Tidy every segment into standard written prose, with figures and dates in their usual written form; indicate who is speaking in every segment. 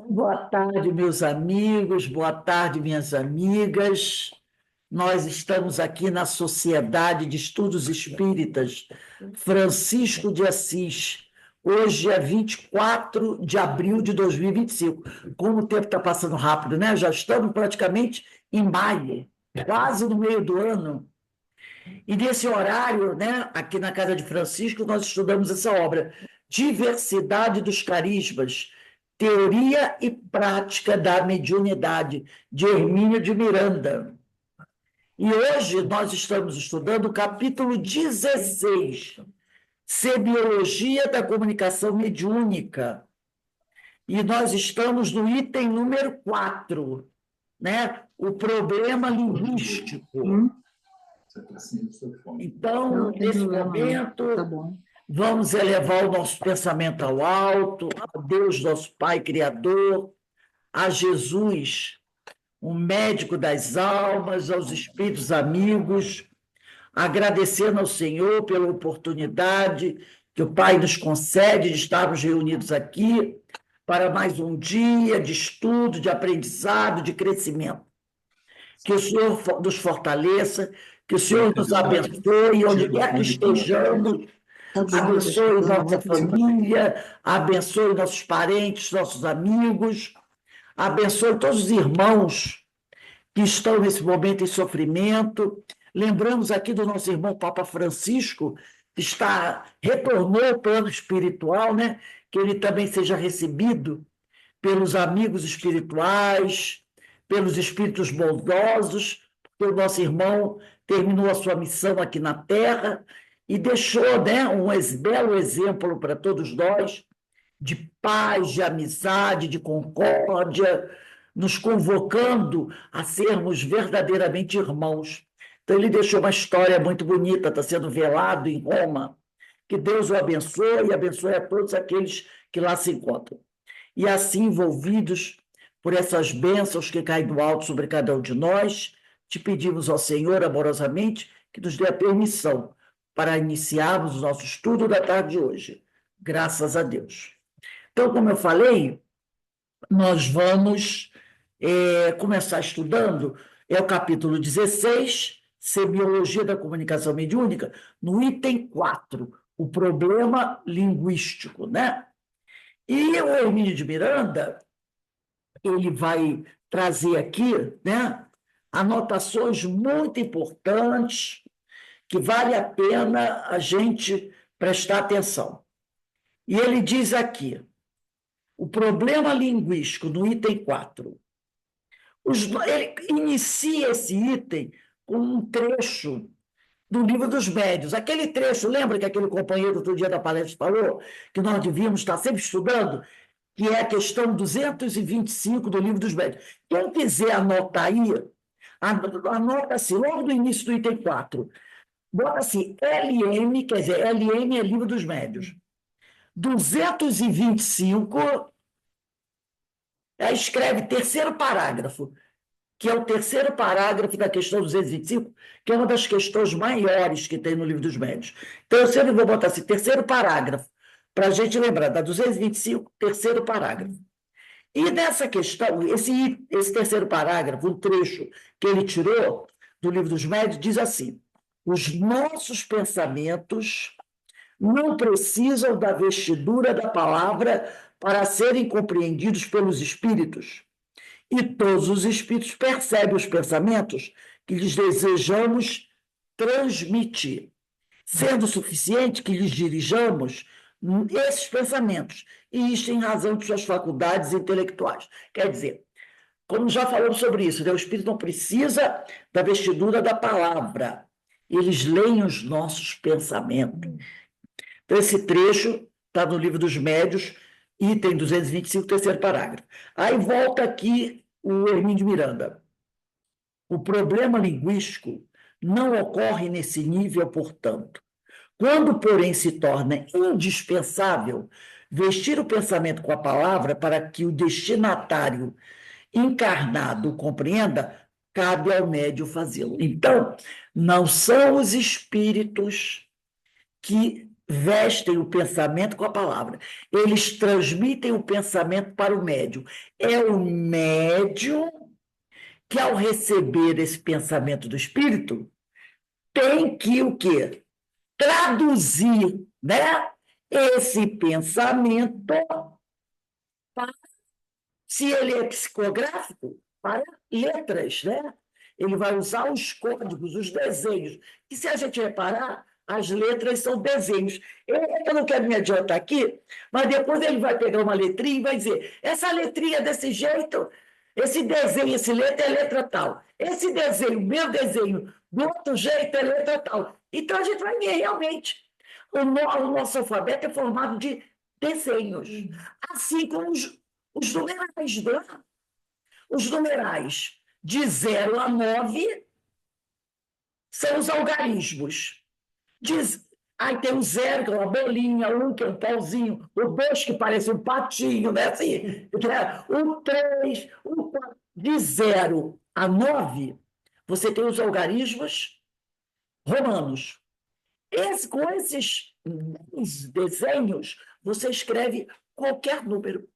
Speaker 1: Boa tarde, meus amigos, boa tarde, minhas amigas. Nós estamos aqui na Sociedade de Estudos Espíritas Francisco de Assis. Hoje é 24 de abril de 2025. Como o tempo está passando rápido, né? Já estamos praticamente em maio, quase no meio do ano. E nesse horário, né, aqui na Casa de Francisco, nós estudamos essa obra, Diversidade dos Carismas, Teoria e Prática da Mediunidade, de Hermínio de Miranda. E hoje nós estamos estudando o capítulo 16, Semiologia da Comunicação Mediúnica. E nós estamos no item número 4, né? O problema linguístico. Então, nesse momento, vamos elevar o nosso pensamento ao alto, a Deus, nosso Pai Criador, a Jesus, o médico das almas, aos espíritos amigos, agradecendo ao Senhor pela oportunidade que o Pai nos concede de estarmos reunidos aqui para mais um dia de estudo, de aprendizado, de crescimento. Que o Senhor nos fortaleça, que o Senhor nos abençoe, onde quer que estejamos, abençoe nossa família, abençoe nossos parentes, nossos amigos, abençoe todos os irmãos que estão nesse momento em sofrimento. Lembramos aqui do nosso irmão Papa Francisco, que retornou ao plano espiritual, né? Que ele também seja recebido pelos amigos espirituais, pelos espíritos bondosos, porque o nosso irmão terminou a sua missão aqui na Terra e deixou, né, um belo exemplo para todos nós de paz, de amizade, de concórdia, nos convocando a sermos verdadeiramente irmãos. Então, ele deixou uma história muito bonita, está sendo velado em Roma. Que Deus o abençoe e abençoe a todos aqueles que lá se encontram. E assim, envolvidos por essas bênçãos que caem do alto sobre cada um de nós, te pedimos ao Senhor, amorosamente, que nos dê a permissão para iniciarmos o nosso estudo da tarde de hoje. Graças a Deus. Então, como eu falei, nós vamos começar estudando, o capítulo 16, Semiologia da Comunicação Mediúnica, no item 4, o problema linguístico, né? E o Hermínio de Miranda, ele vai trazer aqui, né, anotações muito importantes que vale a pena a gente prestar atenção. E ele diz aqui, o problema linguístico, no item 4. Ele inicia esse item com um trecho do Livro dos Médiuns. Aquele trecho, lembra que aquele companheiro outro dia da palestra falou que nós devíamos estar sempre estudando? Que é a questão 225 do Livro dos Médiuns. Quem quiser anotar aí, anota assim, logo no início do item 4. Bota assim, LM, quer dizer, LM é Livro dos Médiuns. 225, escreve terceiro parágrafo, que é o terceiro parágrafo da questão 225, que é uma das questões maiores que tem no Livro dos Médiuns. Então, eu sempre vou botar assim, terceiro parágrafo, para a gente lembrar, da 225, terceiro parágrafo. E nessa questão, esse terceiro parágrafo, um trecho que ele tirou do Livro dos Médiuns, diz assim, os nossos pensamentos não precisam da vestidura da palavra para serem compreendidos pelos espíritos. E todos os espíritos percebem os pensamentos que lhes desejamos transmitir, sendo suficiente que lhes dirijamos esses pensamentos, e isto em razão de suas faculdades intelectuais. Quer dizer, como já falamos sobre isso, né? O espírito não precisa da vestidura da palavra, eles leem os nossos pensamentos. Então, esse trecho está no Livro dos Médiuns, item 225, terceiro parágrafo. Aí volta aqui o Hermínio de Miranda. O problema linguístico não ocorre nesse nível, portanto. Quando, porém, se torna indispensável vestir o pensamento com a palavra para que o destinatário encarnado o compreenda, cabe ao médium fazê-lo. Então, não são os espíritos que vestem o pensamento com a palavra. Eles transmitem o pensamento para o médium. É o médium que, ao receber esse pensamento do espírito, tem que o quê? Traduzir, né, esse pensamento para, se ele é psicográfico, para letras, né? Ele vai usar os códigos, os desenhos. E se a gente reparar, as letras são desenhos. Eu não quero me adiantar aqui, mas depois ele vai pegar uma letrinha e vai dizer: essa letrinha desse jeito, esse desenho, esse letra é letra tal. Esse desenho, meu desenho, do outro jeito é letra tal. Então a gente vai ver realmente. O nosso alfabeto é formado de desenhos, assim como os numerais, né? Os numerais de 0 a 9 são os algarismos. Aí tem o 0, que é uma bolinha, o 1, que é um pauzinho, o 2, que parece um patinho, né? Assim, o 3, o 4. De 0 a 9, você tem os algarismos romanos. Com esses desenhos, você escreve qualquer número.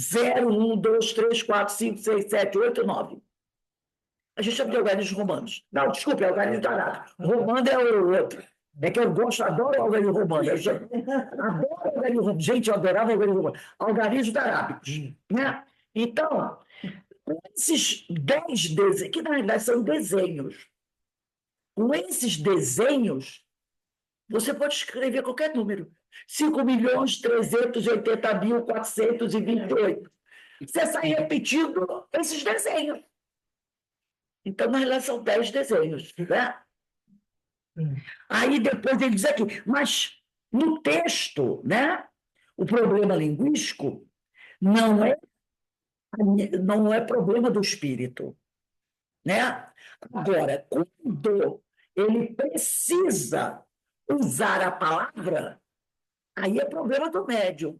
Speaker 1: 0, 1, 2, 3, 4, 5, 6, 7, 8, 9. A gente chama de algarismos romanos. Não, desculpe, é algarismo arábico. Romano é o outro. É que eu gosto, adoro o algarismo romano. Adoro o algarismo romano. Gente, eu adorava o algarismo romano. Algarismos arábicos. Né? Então, esses 10 desenhos, que na realidade são desenhos, com esses desenhos, você pode escrever qualquer número. 5.380.428. Você sai repetindo esses desenhos. Então, na realidade, são 10 desenhos. Né? Aí depois ele diz aqui, mas no texto, né, o problema linguístico não é problema do espírito. Né? Agora, quando ele precisa usar a palavra, aí é problema do médium,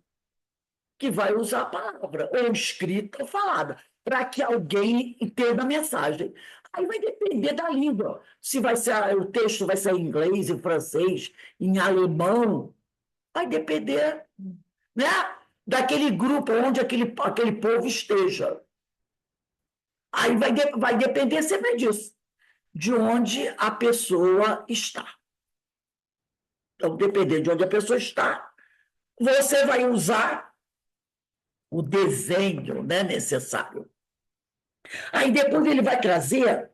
Speaker 1: que vai usar a palavra, ou escrita ou falada, para que alguém entenda a mensagem. Aí vai depender da língua. Se o texto vai ser em inglês, em francês, em alemão, vai depender, né, daquele grupo onde aquele povo esteja. Aí vai depender sempre disso, de onde a pessoa está. Então, dependendo de onde a pessoa está, você vai usar o desenho, né, necessário. Aí depois ele vai trazer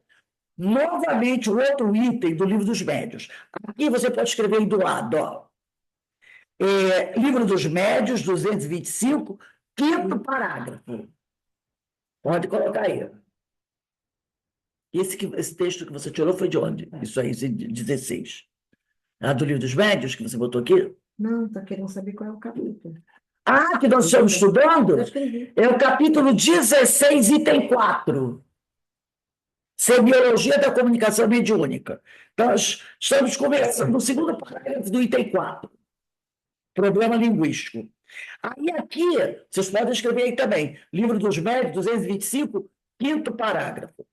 Speaker 1: novamente o outro item do Livro dos Médiuns. Aqui você pode escrever aí do lado, ó. Livro dos Médiuns, 225, quinto parágrafo. Pode colocar aí. Esse texto que você tirou foi de onde? Isso aí, 16. Do Livro dos Médiuns, que você botou aqui?
Speaker 2: Não, está querendo saber qual é o capítulo.
Speaker 1: Que nós estamos estudando? É o capítulo 16, item 4. Semiologia da comunicação mediúnica. Então, nós estamos começando no segundo parágrafo do item 4. Problema linguístico. Aí aqui, vocês podem escrever aí também, Livro dos Médiuns, 225, quinto parágrafo.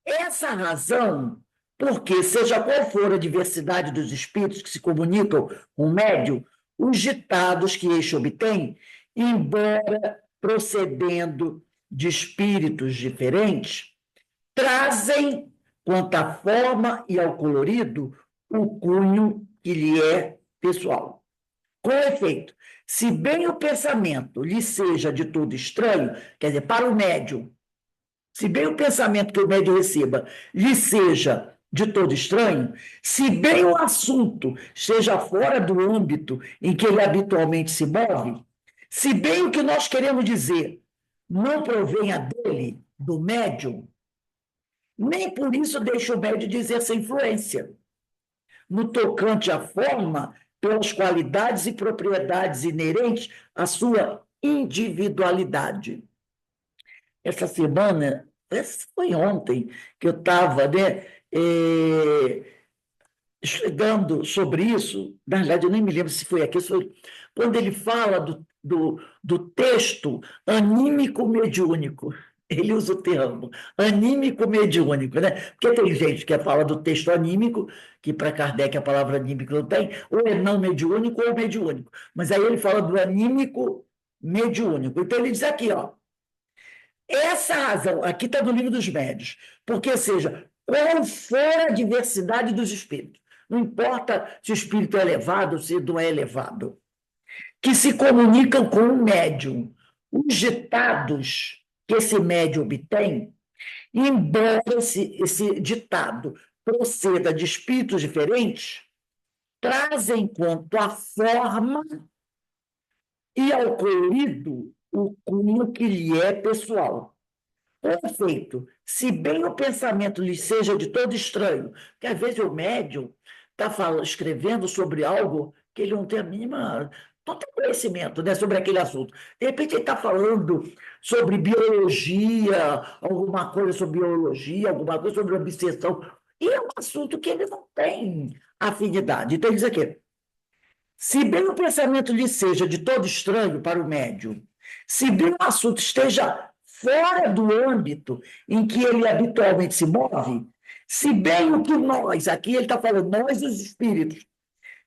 Speaker 1: Essa razão, porque, seja qual for a diversidade dos espíritos que se comunicam com o médium, os ditados que este obtém, embora procedendo de espíritos diferentes, trazem, quanto à forma e ao colorido, o cunho que lhe é pessoal. Com efeito, se bem o pensamento lhe seja de todo estranho, quer dizer, para o médium, se bem o pensamento que o médium receba lhe seja de todo estranho, se bem o assunto esteja fora do âmbito em que ele habitualmente se move, se bem o que nós queremos dizer não provenha dele, do médium, nem por isso deixa o médium de exercer influência no tocante à forma, pelas qualidades e propriedades inerentes à sua individualidade. Essa semana, foi ontem, que eu estava, né, estudando sobre isso. Na verdade, eu nem me lembro se foi aqui, quando ele fala do texto anímico mediúnico. Ele usa o termo anímico mediúnico, né? Porque tem gente que fala do texto anímico, que para Kardec a palavra anímico não tem, ou é não mediúnico ou é mediúnico. Mas aí ele fala do anímico mediúnico. Então ele diz aqui, ó, essa razão, aqui está no livro dos médios, porque seja, qual for a diversidade dos espíritos, não importa se o espírito é elevado ou se não é elevado, que se comunicam com o médium. Os ditados que esse médium obtém, embora esse ditado proceda de espíritos diferentes, trazem quanto à forma e ao colorido o cunho que lhe é pessoal. Perfeito. Se bem o pensamento lhe seja de todo estranho, porque às vezes o médium está escrevendo sobre algo que ele não tem a mínima. Não tem conhecimento, né, sobre aquele assunto. De repente ele está falando sobre biologia, alguma coisa sobre biologia, alguma coisa sobre obsessão, e é um assunto que ele não tem afinidade. Então ele diz aqui, se bem o pensamento lhe seja de todo estranho para o médium, se bem o assunto esteja fora do âmbito em que ele habitualmente se move, se bem o que nós, aqui ele está falando, nós os espíritos,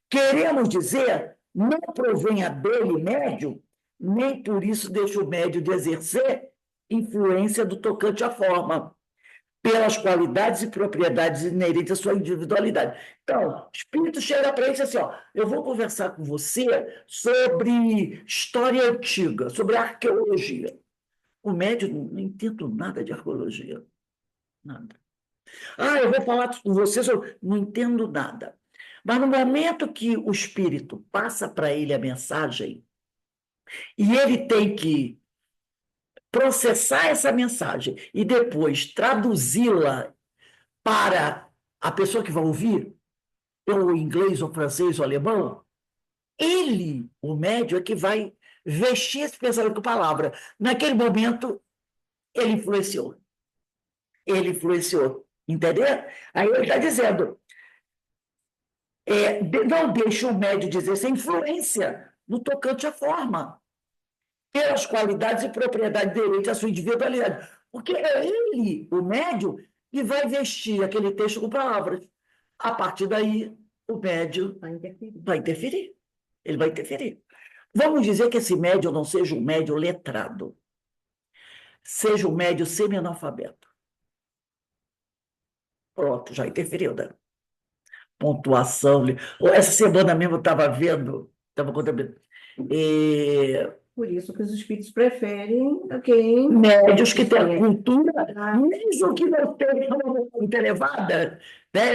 Speaker 1: queremos dizer, não provenha dele, médium, nem por isso deixa o médium de exercer influência do tocante à forma pelas qualidades e propriedades inerentes à sua individualidade. Então, o espírito chega para ele e diz assim, ó, eu vou conversar com você sobre história antiga, sobre arqueologia. O médium não entendo nada de arqueologia, nada. Ah, eu vou falar com você sobre... Não entendo nada. Mas no momento que o espírito passa para ele a mensagem e ele tem que processar essa mensagem e depois traduzi-la para a pessoa que vai ouvir, ou inglês, ou francês, ou alemão, ele, o médium, é que vai vestir esse pensamento com palavra. Naquele momento, ele influenciou. Ele influenciou. Entendeu? Aí ele está dizendo, não deixe o médium dizer essa influência no tocante à forma, pelas qualidades e propriedades inerentes à sua individualidade. Porque é ele, o médium, que vai vestir aquele texto com palavras. A partir daí, o médium vai interferir. Ele vai interferir. Vamos dizer que esse médium não seja um médium letrado, seja um médium semi-analfabeto. Pronto, já interferiu, né? Pontuação. Essa semana mesmo eu estava vendo, estava contando.
Speaker 2: Por isso que os espíritos preferem quem...
Speaker 1: Médios que têm cultura, mesmo que não tenham uma muito elevada, né?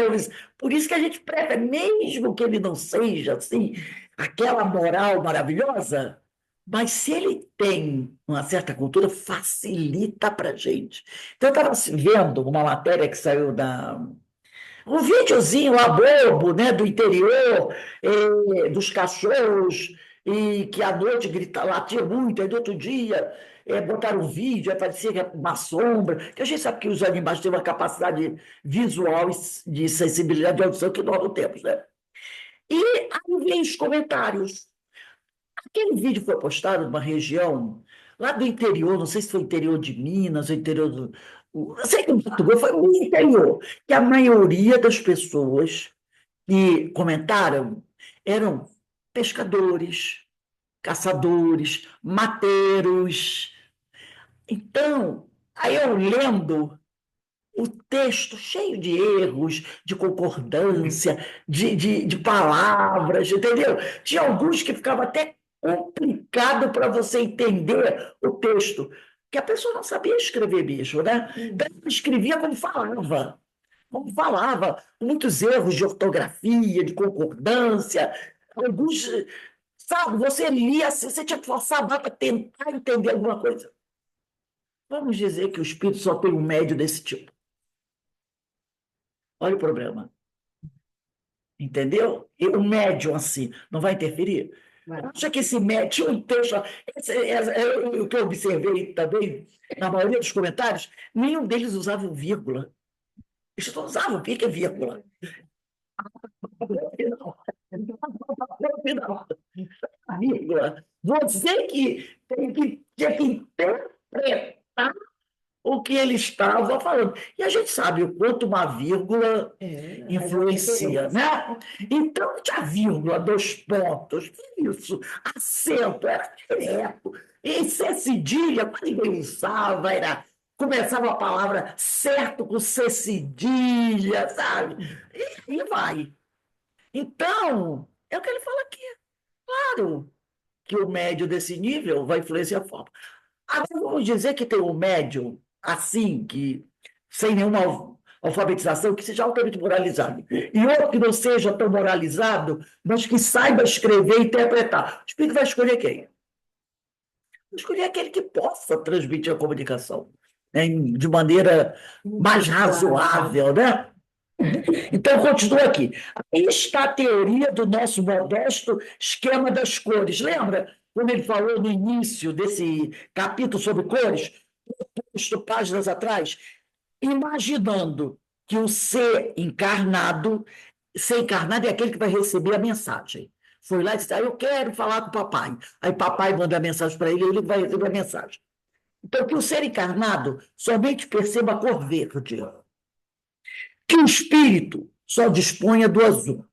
Speaker 1: Por isso que a gente prefere, mesmo que ele não seja assim, aquela moral maravilhosa, mas se ele tem uma certa cultura, facilita para a gente. Então, eu estava vendo uma matéria que saiu da. Um videozinho lá bobo, né, do interior, dos cachorros, e que à noite latia muito, aí do outro dia botaram um vídeo, aí parecia que era uma sombra, que a gente sabe que os animais têm uma capacidade visual e de sensibilidade de audição que nós não temos, né? E aí vem os comentários. Aquele vídeo foi postado numa região lá do interior, não sei se foi interior de Minas, ou interior do. Eu sei que o Mato Grosso foi muito interior, que a maioria das pessoas que comentaram eram pescadores, caçadores, mateiros. Então, aí eu lendo o texto cheio de erros, de concordância, de palavras, entendeu? Tinha alguns que ficava até complicado para você entender o texto, que a pessoa não sabia escrever mesmo, né? Então, ela escrevia como falava, com muitos erros de ortografia, de concordância, alguns, sabe, você lia assim, você tinha que forçar a barra para tentar entender alguma coisa. Vamos dizer que o espírito só tem um médio desse tipo. Olha o problema. Entendeu? E o médium, assim, não vai interferir? Acha que esse médium tinha um texto. O que eu observei também, na maioria dos comentários, nenhum deles usava vírgula. Eles não usavam o que é vírgula. Não. Vírgula. Você que tem que interpretar que ele estava falando. E a gente sabe o quanto uma vírgula influencia, né? Então, tinha vírgula, dois pontos, isso, acento, era direto. E C cedilha, quando ninguém usava, começava a palavra certo com C cedilha, sabe? E vai. Então, é o que ele fala aqui. Claro que o médio desse nível vai influenciar a forma. Agora, vamos dizer que tem um médium assim, que sem nenhuma alfabetização, que seja altamente moralizado, e outro que não seja tão moralizado, mas que saiba escrever e interpretar. O espírito vai escolher quem? Vai escolher aquele que possa transmitir a comunicação, né, de maneira mais razoável, né? Então, continua aqui. Aí está a teoria do nosso modesto esquema das cores. Lembra quando ele falou no início desse capítulo sobre cores, páginas atrás? Imaginando que o ser encarnado é aquele que vai receber a mensagem. Foi lá e disse, eu quero falar com o papai. Aí papai manda a mensagem para ele e ele vai receber a mensagem. Então, que o ser encarnado somente perceba a cor verde, que o espírito só disponha do azul.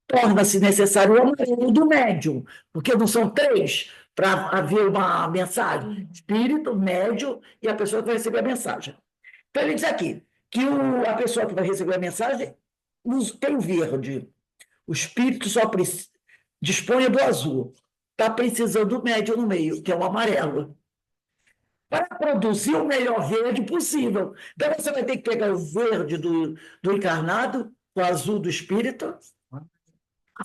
Speaker 1: Torna-se necessário o amarelo do médium, porque não são três para haver uma mensagem: espírito, médium e a pessoa que vai receber a mensagem. Então, ele diz aqui que a pessoa que vai receber a mensagem tem o verde, o espírito só dispõe do azul, está precisando do médium no meio, que é o amarelo, para produzir o melhor verde possível. Então, você vai ter que pegar o verde do encarnado, o azul do espírito,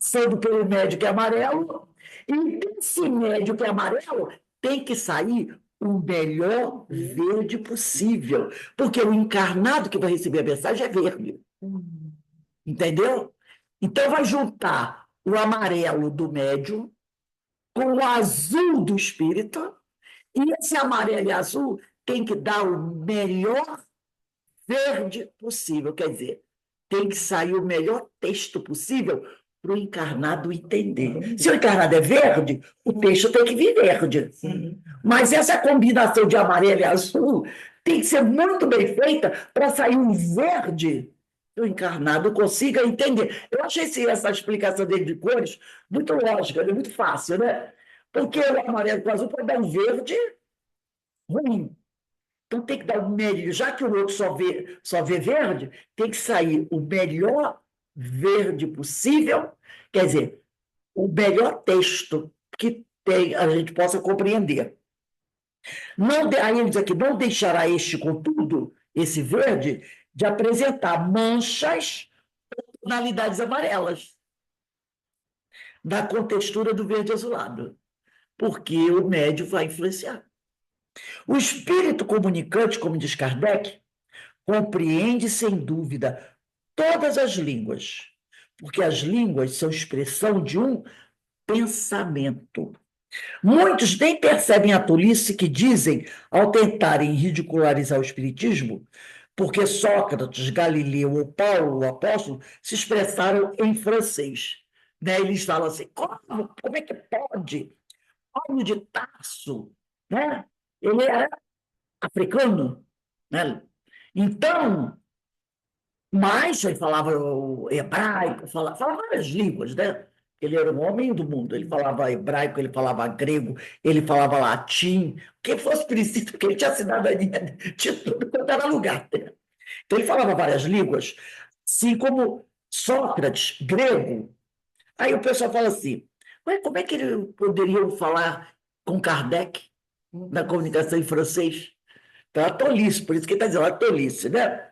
Speaker 1: sendo pelo médio que é amarelo, e desse médio que é amarelo tem que sair o melhor verde possível, porque o encarnado que vai receber a mensagem é verde. Entendeu? Então, vai juntar o amarelo do médium com o azul do espírito, e esse amarelo e azul tem que dar o melhor verde possível, quer dizer, tem que sair o melhor texto possível para o encarnado entender. Se o encarnado é verde, o texto tem que vir verde. Mas essa combinação de amarelo e azul tem que ser muito bem feita para sair um verde que o encarnado consiga entender. Eu achei essa explicação dele de cores muito lógica, muito fácil, né? Porque o amarelo com o azul pode dar um verde ruim. Então tem que dar o melhor, já que o outro só vê verde, tem que sair o melhor verde possível, quer dizer, o melhor texto que a gente possa compreender. Aí ele diz aqui, não deixará este, contudo, esse verde, de apresentar manchas ou tonalidades amarelas na contextura do verde azulado, porque o médio vai influenciar. O espírito comunicante, como diz Kardec, compreende, sem dúvida, todas as línguas, porque as línguas são expressão de um pensamento. Muitos nem percebem a tolice que dizem ao tentarem ridicularizar o espiritismo, porque Sócrates, Galileu ou Paulo, o apóstolo, se expressaram em francês. Né? Eles falam assim, como é que pode? Paulo de Tarso, né? Ele era africano, né? Então, mas ele falava o hebraico, falava várias línguas, né? Ele era um homem do mundo, ele falava hebraico, ele falava grego, ele falava latim, o que fosse preciso, porque ele tinha cidadania de tudo quanto era lugar. Né? Então, ele falava várias línguas, assim como Sócrates, grego. Aí o pessoal fala assim, mas como é que ele poderia falar com Kardec na comunicação em francês? Então, a tolice, por isso que ele está dizendo, a tolice, né?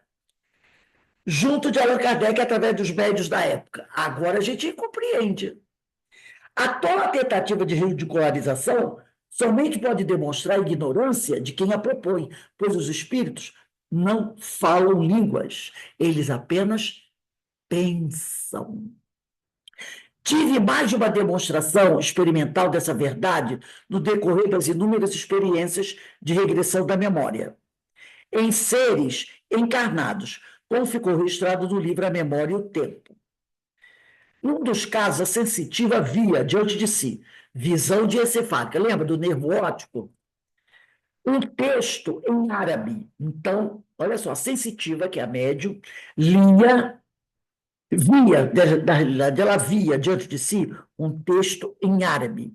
Speaker 1: Junto de Allan Kardec através dos médios da época. Agora a gente compreende. A toda tentativa de ridicularização somente pode demonstrar a ignorância de quem a propõe, pois os espíritos não falam línguas, eles apenas pensam. Tive mais de uma demonstração experimental dessa verdade no decorrer das inúmeras experiências de regressão da memória. Em seres encarnados, como ficou registrado no livro A Memória e o Tempo. Num dos casos, a sensitiva via diante de si visão diencefálica. Lembra do nervo óptico? um texto em árabe. Então, olha só, a sensitiva, que é a médium, lia, via, na realidade, ela via diante de si um texto em árabe.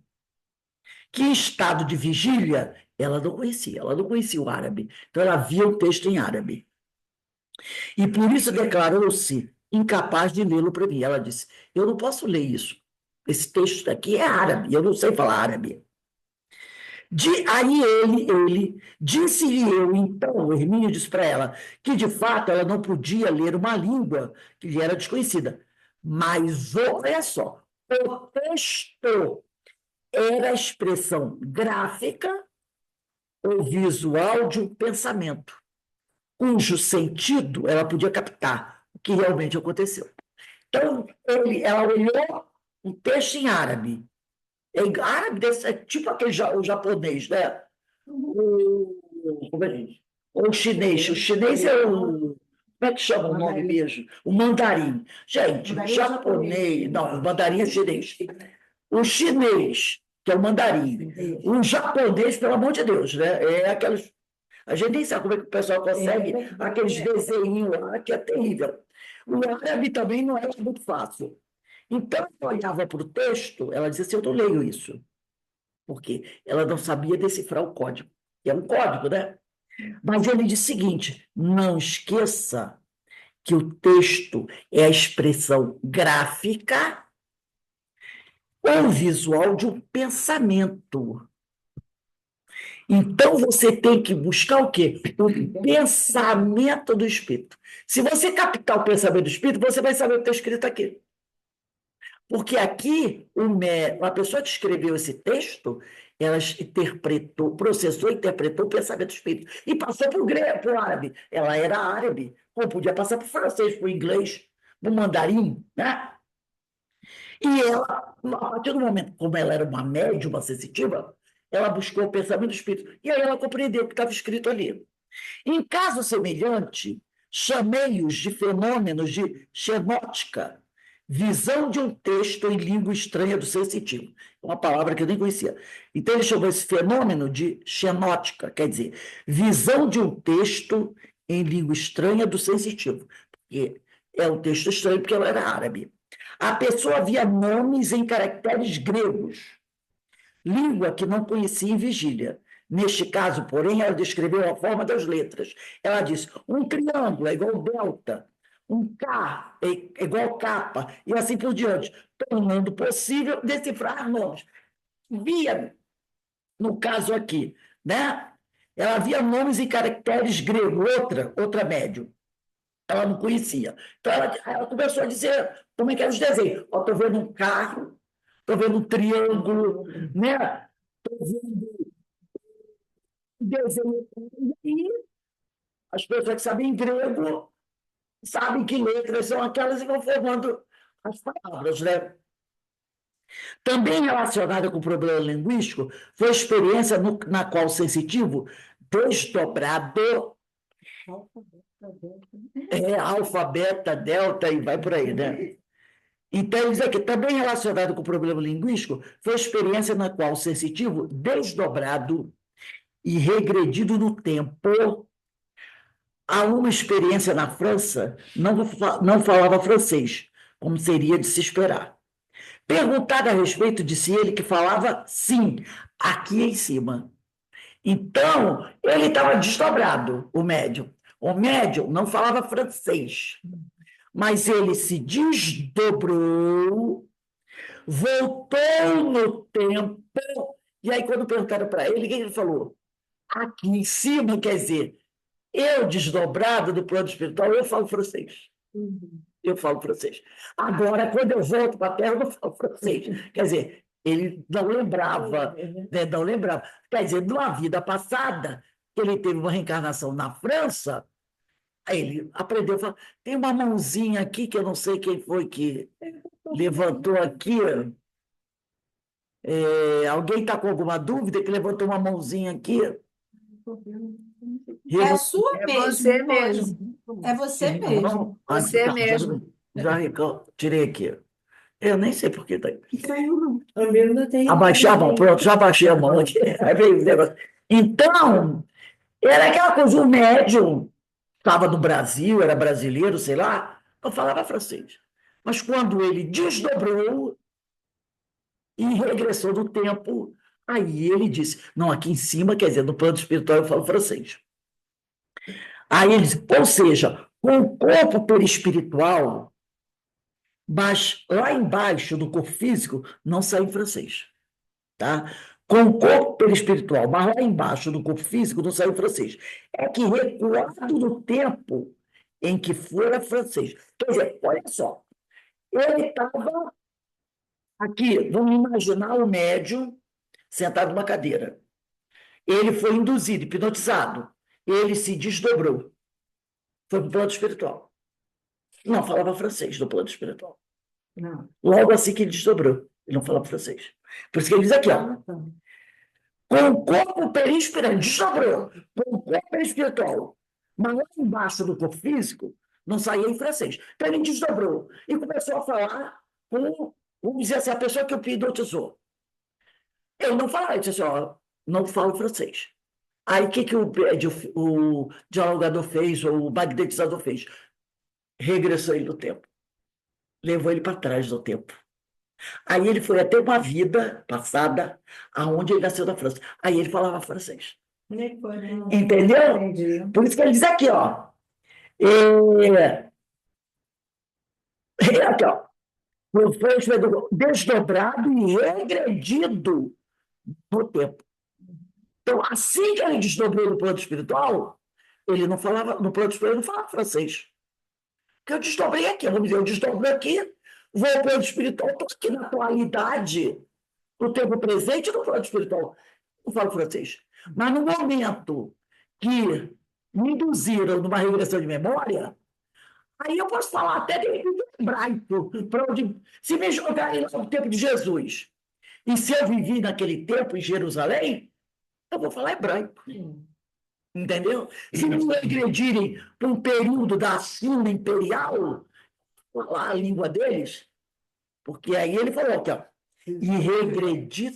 Speaker 1: Que em estado de vigília, ela não conhecia o árabe. Então, ela via um texto em árabe. E por isso declarou-se incapaz de lê-lo para mim. Ela disse: eu não posso ler isso. Esse texto aqui é árabe, eu não sei falar árabe. Aí ele disse-lhe eu, então, o Hermínio disse para ela, que de fato ela não podia ler uma língua que lhe era desconhecida. Mas olha só, o texto era a expressão gráfica ou visual de um pensamento, cujo sentido ela podia captar o que realmente aconteceu. Então, ela olhou um texto em árabe. Árabe é tipo aquele o japonês, né? Como é que diz? Ou o chinês. O chinês é o. Como é que chama o nome mesmo? O mandarim. Gente, o japonês. Não, o mandarim é chinês. O chinês, que é o mandarim. O japonês, pelo amor de Deus, né? É aquelas. A gente nem sabe como é que o pessoal consegue aqueles desenhinhos lá, que é terrível. O árabe também não é muito fácil. Então, ela olhava para o texto, ela dizia assim: eu não leio isso, porque ela não sabia decifrar o código. É um código, né? Mas ele diz o seguinte: não esqueça que o texto é a expressão gráfica ou visual de um pensamento. Então, você tem que buscar o quê? O pensamento do espírito. Se você captar o pensamento do espírito, você vai saber o que está escrito aqui. Porque aqui, a pessoa que escreveu esse texto, ela interpretou, processou, interpretou o pensamento do espírito. E passou para o grego, para o árabe. Ela era árabe. Ou podia passar para o francês, para o inglês, para o mandarim, né? E ela, a partir do momento, como ela era uma médium, uma sensitiva, ela buscou o pensamento do espírito. E aí ela compreendeu o que estava escrito ali. Em caso semelhante, chamei-os de fenômenos de xenótica, visão de um texto em língua estranha do sensitivo. Uma palavra que eu nem conhecia. Então, ele chamou esse fenômeno de xenótica, quer dizer, visão de um texto em língua estranha do sensitivo. Porque é um texto estranho porque ela era árabe. A pessoa via nomes em caracteres gregos, língua que não conhecia em vigília. Neste caso, porém, ela descreveu a forma das letras. Ela disse: um triângulo é igual delta, um K é igual capa, e assim por diante, tornando possível decifrar nomes. Via, no caso aqui, né? Ela via nomes em caracteres gregos, outra médium. Ela não conhecia. Então, ela começou a dizer como é que eram os desenhos. Estou vendo um carro, estou vendo um triângulo, né? Estou vendo um desenho. E as pessoas que sabem grego sabem que letras são aquelas e vão formando as palavras, né? Também relacionada com o problema linguístico foi a experiência na qual o sensitivo desdobrado alfa, beta, delta e vai por aí, né? Então, ele diz aqui, também relacionado com o problema linguístico, foi a experiência na qual o sensitivo, desdobrado e regredido no tempo, a uma experiência na França, não falava francês, como seria de se esperar. Perguntado a respeito, disse ele que falava sim, aqui em cima. Então, ele estava desdobrado, o médium. O médium não falava francês, mas ele se desdobrou, voltou no tempo, e aí, quando perguntaram para ele, o que ele falou? Aqui em cima, quer dizer, eu, desdobrado do plano espiritual, eu falo francês. Eu falo francês. Agora, quando eu volto para a Terra, eu não falo francês. Quer dizer, ele não lembrava, né? Não lembrava. Quer dizer, numa vida passada, ele teve uma reencarnação na França, aí ele aprendeu a falar, tem uma mãozinha aqui que eu não sei quem foi que levantou aqui. Alguém está com alguma dúvida que levantou uma mãozinha aqui?
Speaker 3: É a sua
Speaker 2: É
Speaker 3: mesmo,
Speaker 2: você
Speaker 3: Rose.
Speaker 2: mesmo.
Speaker 3: É você mesmo.
Speaker 2: Você mesmo.
Speaker 1: Já tirei aqui. Eu nem sei por que está aqui.
Speaker 3: Saiu, não. O meu não tem.
Speaker 1: Abaixar a mão, pronto, já baixei a mão aqui. Aí veio o negócio. Então, era aquela coisa, o médium estava no Brasil, era brasileiro, sei lá, não falava francês. Mas quando ele desdobrou e regressou no tempo, aí ele disse, não, aqui em cima, quer dizer, no plano espiritual eu falo francês. Aí ele disse, ou seja, com o corpo perispiritual, mas lá embaixo, no corpo físico, não sai em francês. Tá? Com o corpo perispiritual, mas lá embaixo, no corpo físico, não sai em francês. É que recuado no tempo em que fora francês. Quer dizer, olha só, ele estava aqui, vamos imaginar o médium sentado numa cadeira. Ele foi induzido, hipnotizado. Ele se desdobrou. Foi para o plano espiritual. Não falava francês no plano espiritual.
Speaker 2: Não.
Speaker 1: Logo assim que ele desdobrou, ele não falava francês. Por isso que ele diz aqui, ó, com o corpo perispiritual, desdobrou, com o corpo perispiritual, mas lá embaixo do corpo físico, não saía em francês. Então ele desdobrou e começou a falar com, vamos dizer assim, a pessoa que o hipnotizou. Eu não falava, ele disse assim, ó, não falo francês. Aí o que o dialogador fez, ou o magnetizador fez? Regressou ele no tempo. Levou ele para trás do tempo. Aí ele foi até uma vida passada, aonde ele nasceu na França. Aí ele falava francês. Entendeu?
Speaker 2: Entendi.
Speaker 1: Por isso que ele diz aqui, ó. Aqui, ó. Foi desdobrado e regredido no tempo. Então, assim que ele desdobrou no plano espiritual, ele não falava, no plano espiritual, ele não falava francês. Porque eu desdobrei aqui, vamos dizer, eu desdobro aqui, vou ao plano espiritual, estou aqui na atualidade, no tempo presente, no plano espiritual. Não falo francês. Mas no momento que me induziram numa regressão de memória, aí eu posso falar até de hebraico, se me jogarem lá no tempo de Jesus, e se eu vivi naquele tempo em Jerusalém, eu vou falar hebraico. Entendeu? Se me agredirem por um período da China imperial, falar a língua deles, porque aí ele falou aqui, ó, e regredir.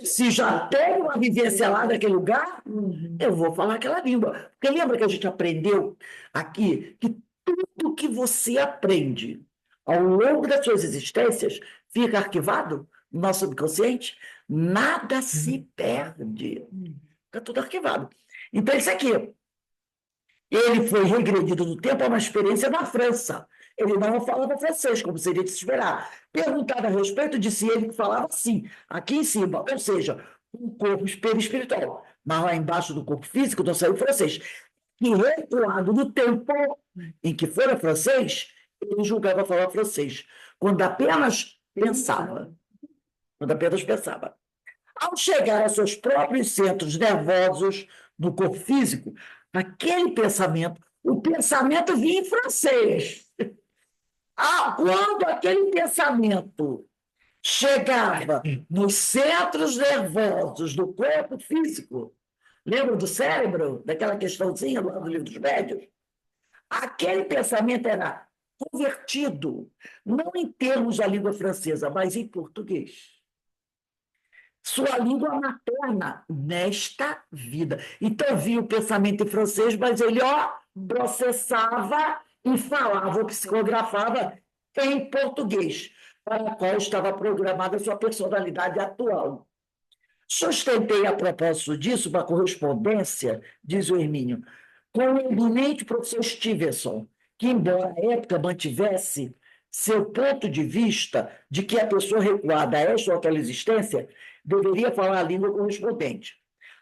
Speaker 1: Se já teve uma vivência lá naquele lugar, eu vou falar aquela língua. Porque lembra que a gente aprendeu aqui que tudo que você aprende ao longo das suas existências fica arquivado no nosso subconsciente? Nada se perde. Fica tudo arquivado. Então, isso aqui. Ele foi regredido no tempo a uma experiência na França. Ele não falava francês, como seria de se esperar. Perguntado a respeito, disse ele que falava sim, aqui em cima, ou seja, um corpo perispiritual. Mas lá embaixo do corpo físico não saiu francês. E recuado no tempo em que fora francês, ele julgava falar francês, quando apenas pensava. Quando apenas pensava. Ao chegar aos seus próprios centros nervosos no corpo físico, aquele pensamento, o pensamento vinha em francês. Quando aquele pensamento chegava nos centros nervosos do corpo físico, lembra do cérebro, daquela questãozinha lá do livro dos médiuns? Aquele pensamento era convertido, não em termos da língua francesa, mas em português. Sua língua materna nesta vida. Então, vinha o pensamento em francês, mas ele, processava e falava, ou psicografava em português, para o qual estava programada a sua personalidade atual. Sustentei, a propósito disso, uma correspondência, diz o Hermínio, com o eminente professor Stevenson, que, embora à época mantivesse seu ponto de vista de que a pessoa recuada a esta ou aquela existência deveria falar a língua correspondente.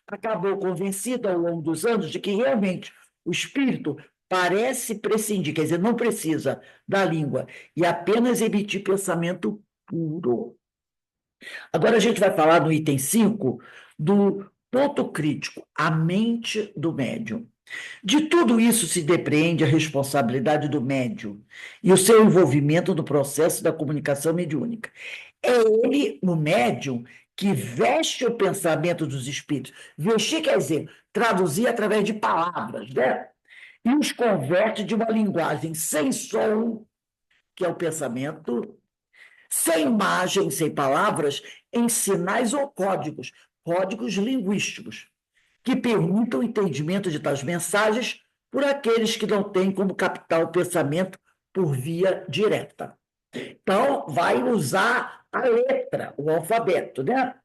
Speaker 1: Acabou convencido ao longo dos anos de que realmente o espírito parece prescindir, quer dizer, não precisa da língua, e apenas emitir pensamento puro. Agora a gente vai falar no item 5 do ponto crítico, a mente do médium. De tudo isso se depreende a responsabilidade do médium e o seu envolvimento no processo da comunicação mediúnica. É ele, o médium, que veste o pensamento dos espíritos. Vestir quer dizer traduzir através de palavras, né? E os converte de uma linguagem sem som, que é o pensamento, sem imagem, sem palavras, em sinais ou códigos. códigos linguísticos que permitam o entendimento de tais mensagens por aqueles que não têm como captar o pensamento por via direta. Então, vai usar a letra, o alfabeto, né?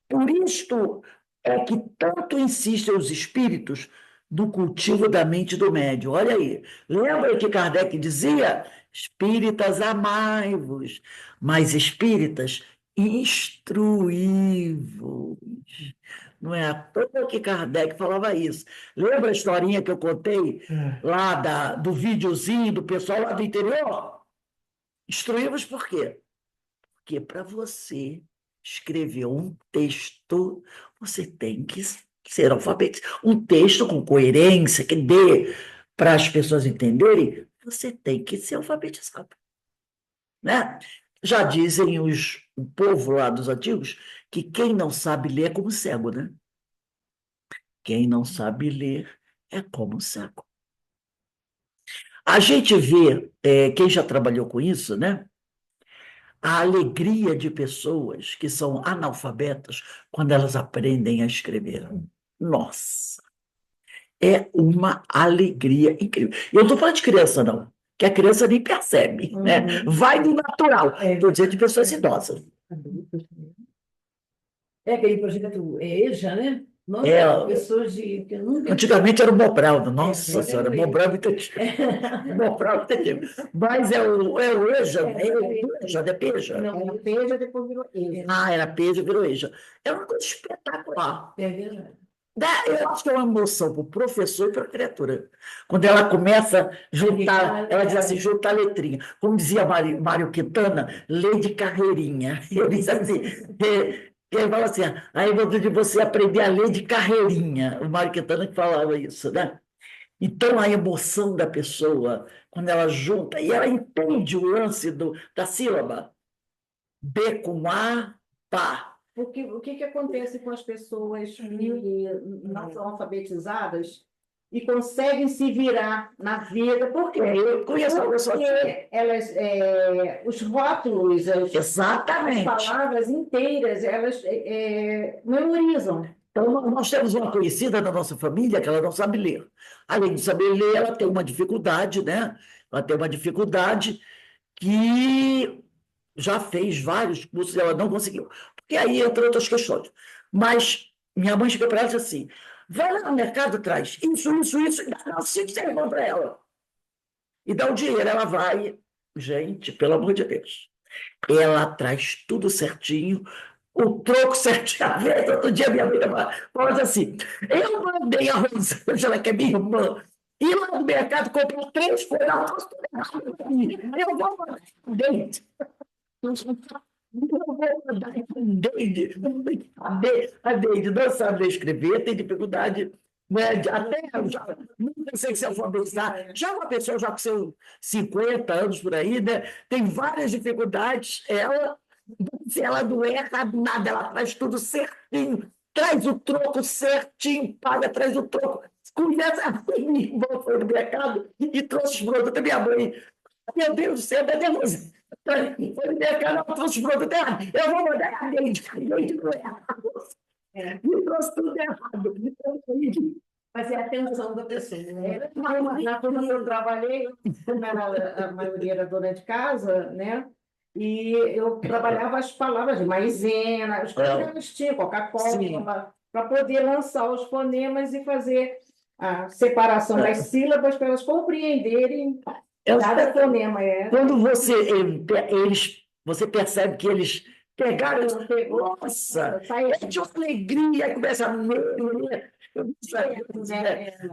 Speaker 1: Por isto é que tanto insistem os espíritos no cultivo da mente do médium. Olha aí, lembra que Kardec dizia? Espíritas, amai-vos, mas espíritas, instruí-vos. Não é à toa que Kardec falava isso. Lembra a historinha que eu contei lá do videozinho do pessoal lá do interior? Instruí-vos por quê? Porque para você escrever um texto, você tem que ser alfabetizado. Um texto com coerência, que dê para as pessoas entenderem, você tem que ser alfabetizado. Né? Já dizem o povo lá dos antigos que quem não sabe ler é como cego, né? Quem não sabe ler é como cego. A gente vê, quem já trabalhou com isso, né? A alegria de pessoas que são analfabetas quando elas aprendem a escrever. Nossa, é uma alegria incrível. E eu não estou falando de criança, não, que a criança nem percebe, né? Vai do natural. Estou dizendo de pessoas idosas.
Speaker 2: É aquele projeto EJA, né? Nossa, pessoas que eu nunca...
Speaker 1: Antigamente era o Mobral, nossa senhora, Mobral é muito antigo. Mobral é muito antigo. Mas é o EJA, é PEJA.
Speaker 2: Não, era PEJA, depois virou EJA.
Speaker 1: Ah, era PEJA, virou EJA. É uma coisa espetacular.
Speaker 2: É verdade.
Speaker 1: Eu acho que é uma emoção para o professor e para a criatura. Quando ela começa a juntar, ela diz assim, juntar letrinha. Como dizia Mário Quintana, lei de carreirinha. Eu disse assim, ele fala assim, aí eu vou de você aprender a lei de carreirinha. O Mário Quintana que falava isso, né? Então, a emoção da pessoa, quando ela junta, e ela entende o lance da sílaba. B com A, pá.
Speaker 2: Porque o que acontece com as pessoas que não são alfabetizadas e conseguem se virar na vida? Porque
Speaker 1: eu conheço a pessoa que
Speaker 2: elas, os rótulos, as
Speaker 1: exatamente.
Speaker 2: palavras inteiras, elas memorizam.
Speaker 1: Então, nós temos uma conhecida da nossa família que ela não sabe ler. Além de saber ler, ela tem uma dificuldade, né? Ela tem uma dificuldade que já fez vários cursos e ela não conseguiu. Porque aí entram outras questões. Mas minha mãe chegou para ela e disse assim, vai lá no mercado, traz isso, e dá 5 sermão para ela. E dá o dinheiro, ela vai. Gente, pelo amor de Deus. Ela traz tudo certinho, o troco certinho. Outro dia minha amiga falou assim, eu mandei a Rosângela, que é minha irmã, ir lá no mercado comprar 3 coisas, ela trouxe tudo errado para mim. Eu vou mandar dente. Eu vou mandar dente. A Deide não sabe ler escrever, tem dificuldade, né, até já não consegue se alfabetizar. Já uma pessoa já com seus 50 anos por aí, né, tem várias dificuldades. Ela, se ela não erra nada, ela traz tudo certinho, traz o troco certinho, paga, traz o troco. Conhece a minha irmã foi no mercado e trouxe os produtos da minha mãe. Meu Deus do céu, meu Deus. Foi no mercado, ela trouxe os produtos errados. Eu vou mandar a Leide não erra. Me trouxe tudo errado.
Speaker 2: Mas é a atenção da pessoa, né? Na turma que eu trabalhei, como era a maioria era dona de casa, né? E eu trabalhava as palavras de maisena, as coisas que elas tinham, Coca-Cola, para poder lançar os fonemas e fazer a separação das sílabas para elas compreenderem cada fonema.
Speaker 1: Quando você percebe que eles pegaram, nossa, é de uma alegria, começa a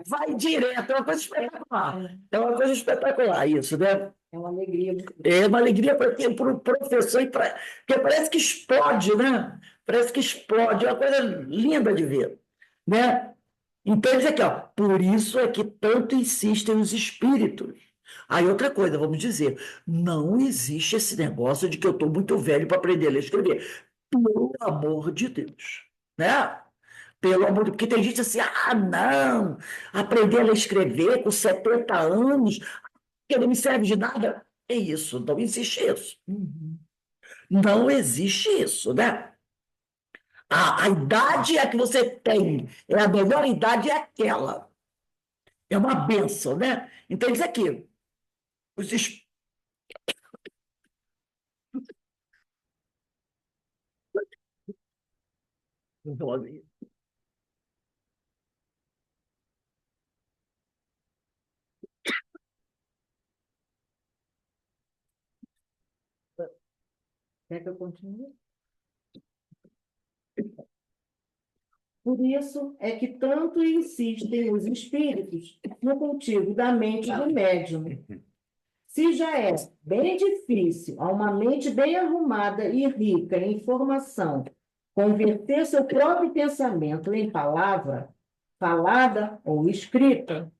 Speaker 1: vai direto, é uma coisa espetacular. É uma coisa espetacular isso, né?
Speaker 2: É uma alegria.
Speaker 1: É uma alegria para o professor, porque parece que explode, né? Parece que explode, é uma coisa linda de ver, né? Então, diz aqui, ó, por isso é que tanto insistem os espíritos. Aí, outra coisa, vamos dizer, não existe esse negócio de que eu estou muito velho para aprender a ler e escrever. Pelo amor de Deus, né? Pelo amor de Deus, porque tem gente assim, não, aprender a ler e escrever com 70 anos, que não me serve de nada. É isso, não existe isso. Não existe isso, né? A idade é a que você tem, é a melhor idade é aquela. É uma bênção, né? Então, isso aqui, os espíritos.
Speaker 2: Quer que eu continue? Por isso é que tanto insistem os espíritos no cultivo da mente do médium. Se já é bem difícil a uma mente bem arrumada e rica em informação converter seu próprio pensamento em palavra, falada ou escrita,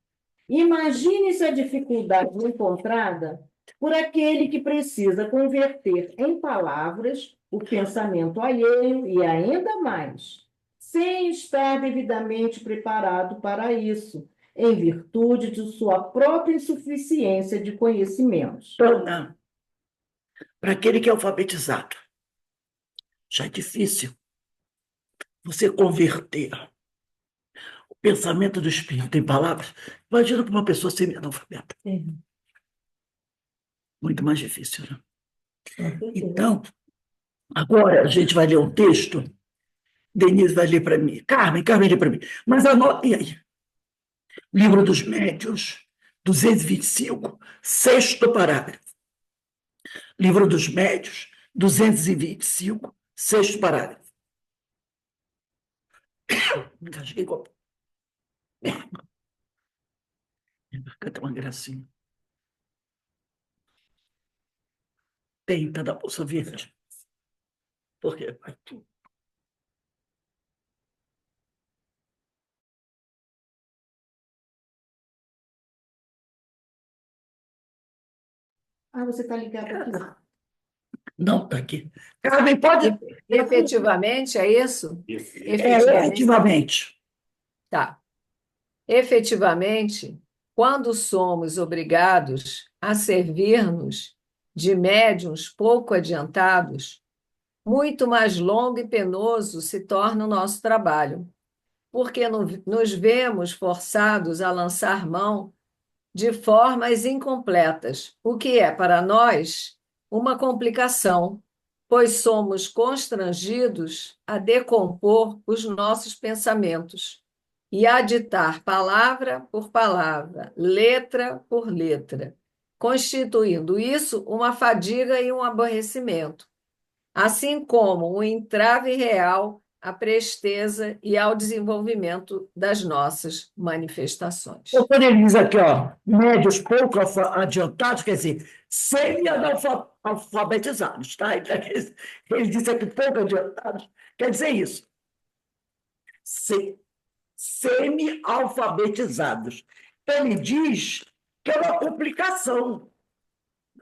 Speaker 2: imagine-se a dificuldade encontrada por aquele que precisa converter em palavras o pensamento alheio e ainda mais, sem estar devidamente preparado para isso, em virtude de sua própria insuficiência de conhecimentos.
Speaker 1: Dona, para aquele que é alfabetizado, já é difícil você converter o pensamento do espírito em palavras. Imagina para uma pessoa semi-analfabeta. Muito mais difícil, né? Então, agora a gente vai ler um texto. Denise vai ler para mim. Carmen lê para mim. Mas anote aí. Livro dos Médiuns, 225, sexto parágrafo. Livro dos Médiuns, 225, sexto parágrafo. Engasguei com a... Canta uma gracinha. Tenta da bolsa verde. Por quê?
Speaker 2: Você está ligado aqui?
Speaker 1: Não, está aqui. Carmen, pode...
Speaker 4: Efetivamente, é isso?
Speaker 1: Efetivamente.
Speaker 4: Tá. Efetivamente, quando somos obrigados a servir-nos de médiuns pouco adiantados, muito mais longo e penoso se torna o nosso trabalho, porque nos vemos forçados a lançar mão de formas incompletas, o que é para nós uma complicação, pois somos constrangidos a decompor os nossos pensamentos e a ditar palavra por palavra, letra por letra, constituindo isso uma fadiga e um aborrecimento, assim como um entrave real à presteza e ao desenvolvimento das nossas manifestações.
Speaker 1: Doutor Elisa, aqui, ó, médios pouco adiantados, quer dizer, semi-alfabetizados, tá? Ele disse aqui pouco adiantados, quer dizer isso. Semi-alfabetizados. Ele diz que é uma complicação.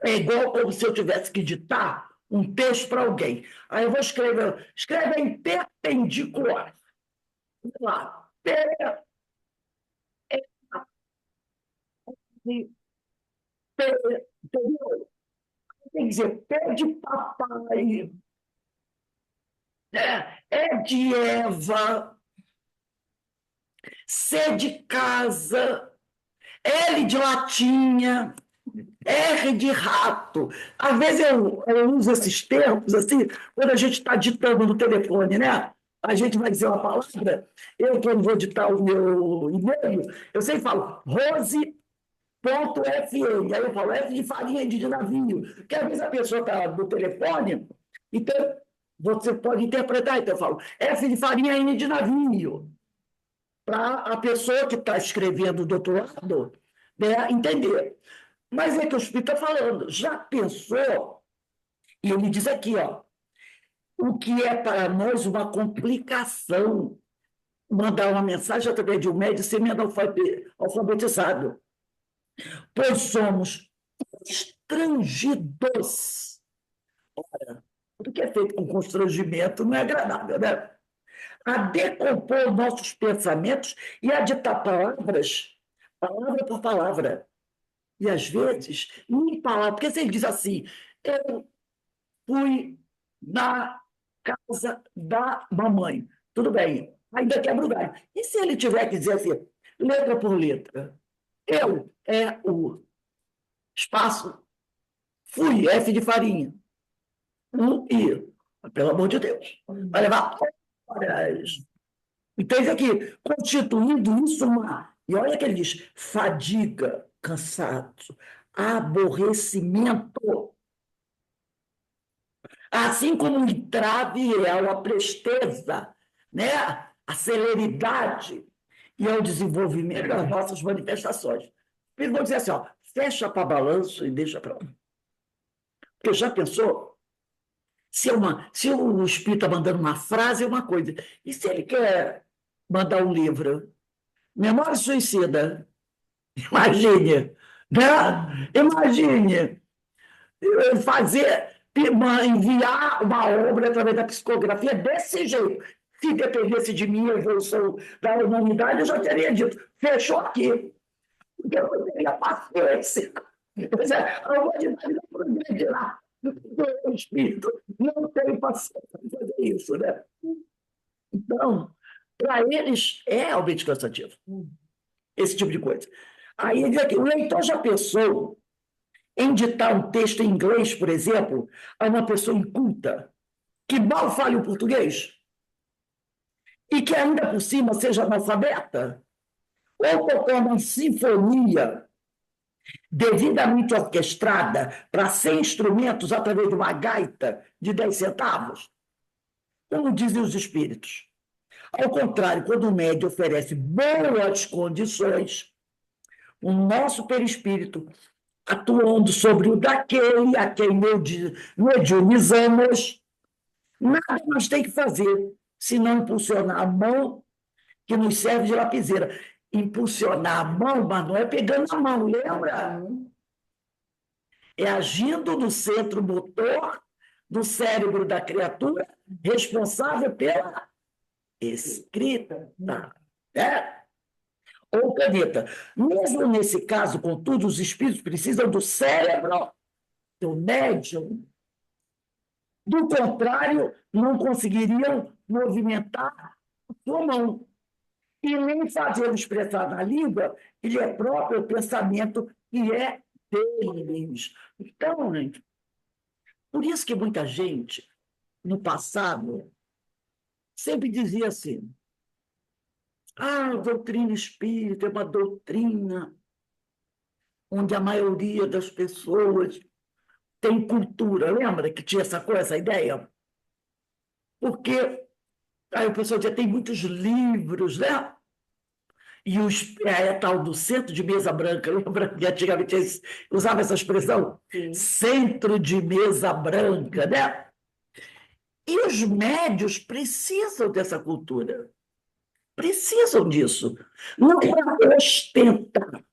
Speaker 1: É igual como se eu tivesse que ditar um texto para alguém. Aí eu vou escrever, escreve em perpendicular. Lá, entendeu? Tem que dizer, pé de papai, é de Eva, C de casa, L de latinha, R de rato. Às vezes eu uso esses termos assim, quando a gente está ditando no telefone, né? A gente vai dizer uma palavra, eu, quando vou ditar o meu e-mail, eu sempre falo Rose.fm. Aí eu falo F de farinha de navio. Porque às vezes a pessoa está no telefone, então você pode interpretar. Então eu falo F de farinha, N de navio. Para a pessoa que está escrevendo do outro lado, né, entender. Mas é que o Espírito está falando. Já pensou? E ele diz aqui, ó, o que é para nós uma complicação mandar uma mensagem através de um médium semi-alfabetizado, pois somos constrangidos. Ora, tudo que é feito com constrangimento não é agradável, né? A decompor nossos pensamentos e a ditar palavras, palavra por palavra. E, às vezes, nem palavra, porque se ele diz assim, eu fui na casa da mamãe. Tudo bem, ainda quebra o galho. E se ele tiver que dizer assim, letra por letra? Eu é o espaço, fui, F de farinha. I. Pelo amor de Deus. Vai levar horas. Então, isso aqui, constituindo isso uma. E olha que ele diz: fadiga, cansaço, aborrecimento. Assim como o entrave é a presteza, né? A celeridade e ao desenvolvimento das nossas manifestações. Eu vou dizer assim: ó, fecha para balanço e deixa para lá. Porque já pensou? Se o espírito está mandando uma frase, é uma coisa. E se ele quer mandar um livro? Memória Suicida. Imagine, né? Imagine fazer, enviar uma obra através da psicografia desse jeito. Se dependesse de mim, a evolução da humanidade, eu já teria dito, fechou aqui. Porque eu não teria paciência. A humanidade não progredirá. O espírito não tem paciência para fazer isso, né? Então, para eles é realmente cansativo esse tipo de coisa. Aí ele diz aqui, o leitor já pensou em ditar um texto em inglês, por exemplo, a uma pessoa inculta, que mal fale o português, e que ainda por cima seja analfabeta? Ou tocar uma sinfonia devidamente orquestrada para 100 instrumentos através de uma gaita de 10 centavos? Como dizem os espíritos. Ao contrário, quando o médium oferece boas condições, o nosso perispírito, atuando sobre o daquele a quem mediunizamos, nada nós tem que fazer, senão impulsionar a mão que nos serve de lapiseira. Impulsionar a mão, mas não é pegando a mão, lembra? É agindo no centro motor do cérebro da criatura, responsável pela escrita. É? Ou caneta. Mesmo nesse caso, contudo, os espíritos precisam do cérebro, do médium. Do contrário, não conseguiriam movimentar a sua mão. E nem fazê-lo expressar na língua, ele é próprio pensamento que é deles. Então, gente, por isso que muita gente, no passado, sempre dizia assim: a doutrina espírita é uma doutrina onde a maioria das pessoas tem cultura. Lembra que tinha essa coisa, essa ideia? Porque aí o pessoal dizia, tem muitos livros, né? E é tal do centro de mesa branca, lembra que antigamente eles usavam essa expressão? Sim. Centro de mesa branca, né? E os médios precisam dessa cultura. Precisam disso. Não para ostentar,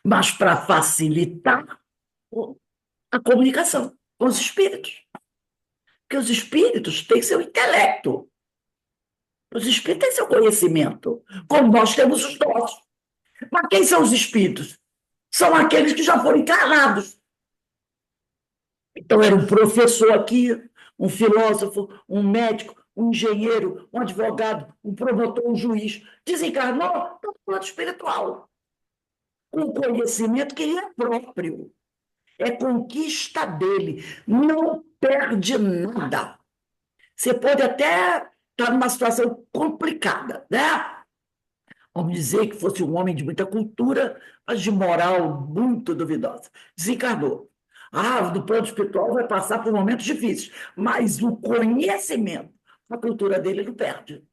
Speaker 1: mas para facilitar a comunicação com os espíritos. Porque os espíritos têm seu intelecto. Os espíritos têm seu conhecimento, como nós temos os nossos. Mas quem são os espíritos? São aqueles que já foram encarnados. Então, era um professor aqui, um filósofo, um médico, um engenheiro, um advogado, um promotor, um juiz. Desencarnou está no plano espiritual. Com conhecimento que ele é próprio. É conquista dele. Não perde nada. Você pode até estar numa situação complicada, né? Vamos dizer que fosse um homem de muita cultura, mas de moral muito duvidosa. Desencarnou. No plano espiritual vai passar por momentos difíceis, mas o conhecimento, a cultura dele não perde.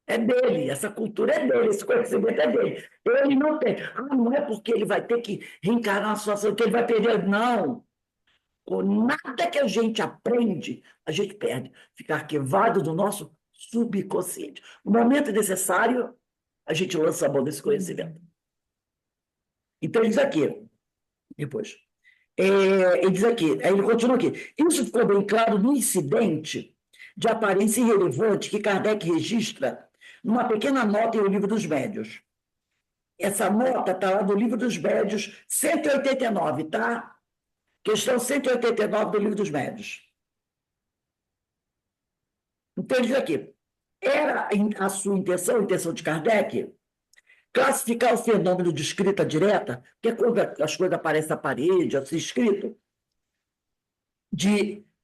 Speaker 1: É dele, essa cultura é dele, esse conhecimento é dele. Ele não tem. Não é porque ele vai ter que reencarnar uma situação que ele vai perder. Não. Com nada que a gente aprende, a gente perde. Fica arquivado do nosso subconsciente. No momento necessário, a gente lança a mão desse conhecimento. Então, ele diz aqui, depois, ele diz aqui, aí ele continua aqui, isso ficou bem claro no incidente de aparência irrelevante que Kardec registra numa pequena nota em O Livro dos Médios. Essa nota está lá no Livro dos Médios, 189, tá? Questão 189 do Livro dos Médios. Então, ele diz aqui, era a sua intenção, a intenção de Kardec, classificar o fenômeno de escrita direta, que é quando as coisas aparecem na parede, assim, escrito,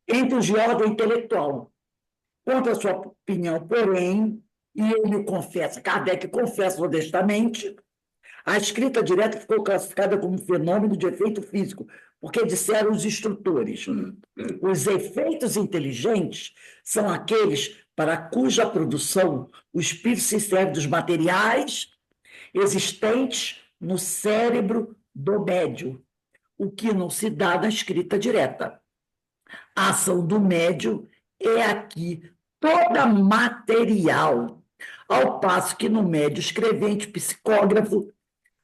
Speaker 1: entre os de ordem intelectual. Quanto à sua opinião, porém, e ele confessa, Kardec confessa modestamente, a escrita direta ficou classificada como fenômeno de efeito físico, porque disseram os instrutores. Os efeitos inteligentes são aqueles para cuja produção o espírito se serve dos materiais existentes no cérebro do médium, o que não se dá na escrita direta. A ação do médium é aqui toda material, ao passo que no médium escrevente, psicógrafo,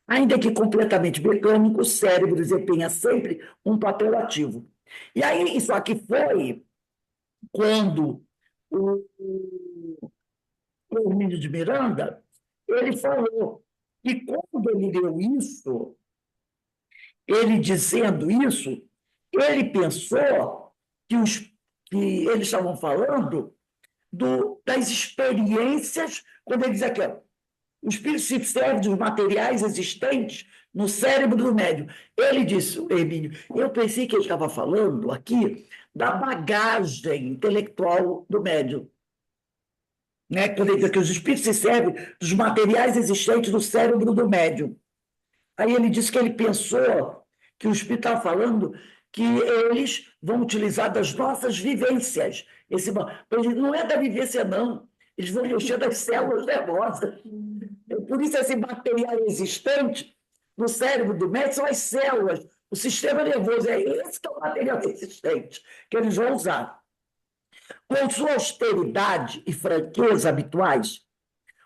Speaker 1: ainda que completamente mecânico, o cérebro desempenha sempre um papel ativo. E aí, isso aqui foi quando o Hermínio de Miranda, ele falou que quando ele leu isso, ele dizendo isso, ele pensou que eles estavam falando das experiências, quando ele diz aqui, ó, o espírito se serve dos materiais existentes no cérebro do médium. Ele disse, Hermínio, eu pensei que ele estava falando aqui da bagagem intelectual do médium. Né? Quando ele diz que os espíritos se servem dos materiais existentes no cérebro do médium. Aí ele disse que ele pensou que o espírito estava falando que eles vão utilizar das nossas vivências. Não é da vivência, não. Eles vão mexer das células nervosas. Por isso, esse material existente no cérebro do médico são as células, o sistema nervoso. É esse que é o material existente que eles vão usar. Com sua austeridade e franqueza habituais,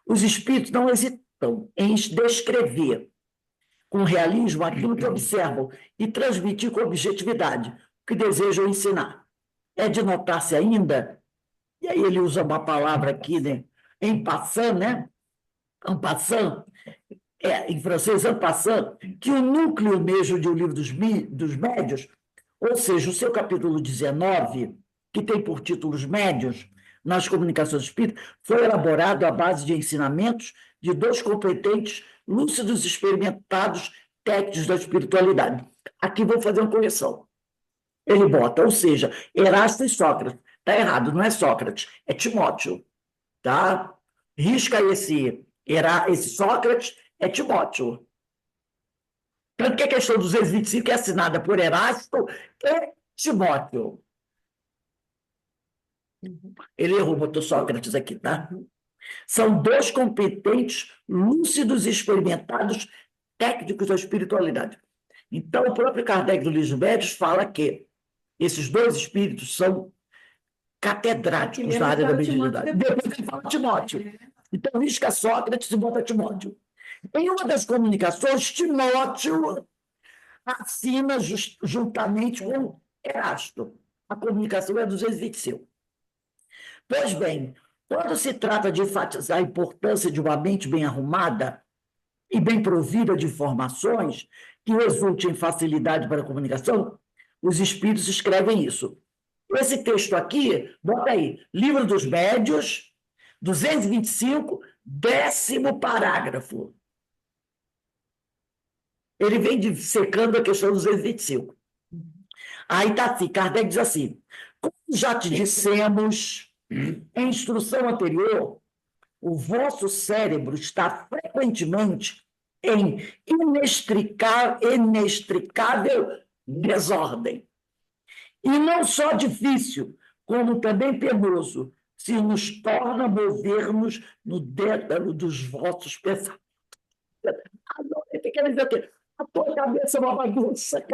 Speaker 1: os espíritos não hesitam em descrever com realismo aquilo que observam e transmitir com objetividade o que desejam ensinar. É de notar-se ainda, e aí ele usa uma palavra aqui, né, en passant, né? En passant, em francês, en passant, que o núcleo mesmo de O Livro dos Médios, ou seja, o seu capítulo 19, que tem por título Os Médios, nas comunicações espíritas, foi elaborado à base de ensinamentos de dois competentes, lúcidos e experimentados técnicos da espiritualidade. Aqui vou fazer uma correção. Ele bota, ou seja, Erasto e Sócrates. Está errado, não é Sócrates, é Timóteo. Tá? Risca esse Sócrates, é Timóteo. Tanto que a questão 225 é assinada por Erasto e Timóteo. Ele errou, botou Sócrates aqui, tá? São dois competentes, lúcidos e experimentados técnicos da espiritualidade. Então, o próprio Kardec do Livro dos Médios fala que esses dois espíritos são catedráticos na área da mediunidade. Depois ele fala Timóteo. Então, risca Sócrates e bota Timóteo. Em uma das comunicações, Timóteo assina juntamente com Erasto. A comunicação é 225. Pois bem, quando se trata de enfatizar a importância de uma mente bem arrumada e bem provida de informações que resultem em facilidade para a comunicação, os espíritos escrevem isso. Esse texto aqui, bota aí, Livro dos Médios, 225, 10º parágrafo. Ele vem secando a questão 225. Aí está assim, Kardec diz assim, como já te dissemos em instrução anterior, o vosso cérebro está frequentemente em inextricável desordem. E não só difícil, como também penoso, se nos torna mover-nos no dédalo dos vossos pensamentos. Quer dizer o quê? A tua cabeça é uma bagunça,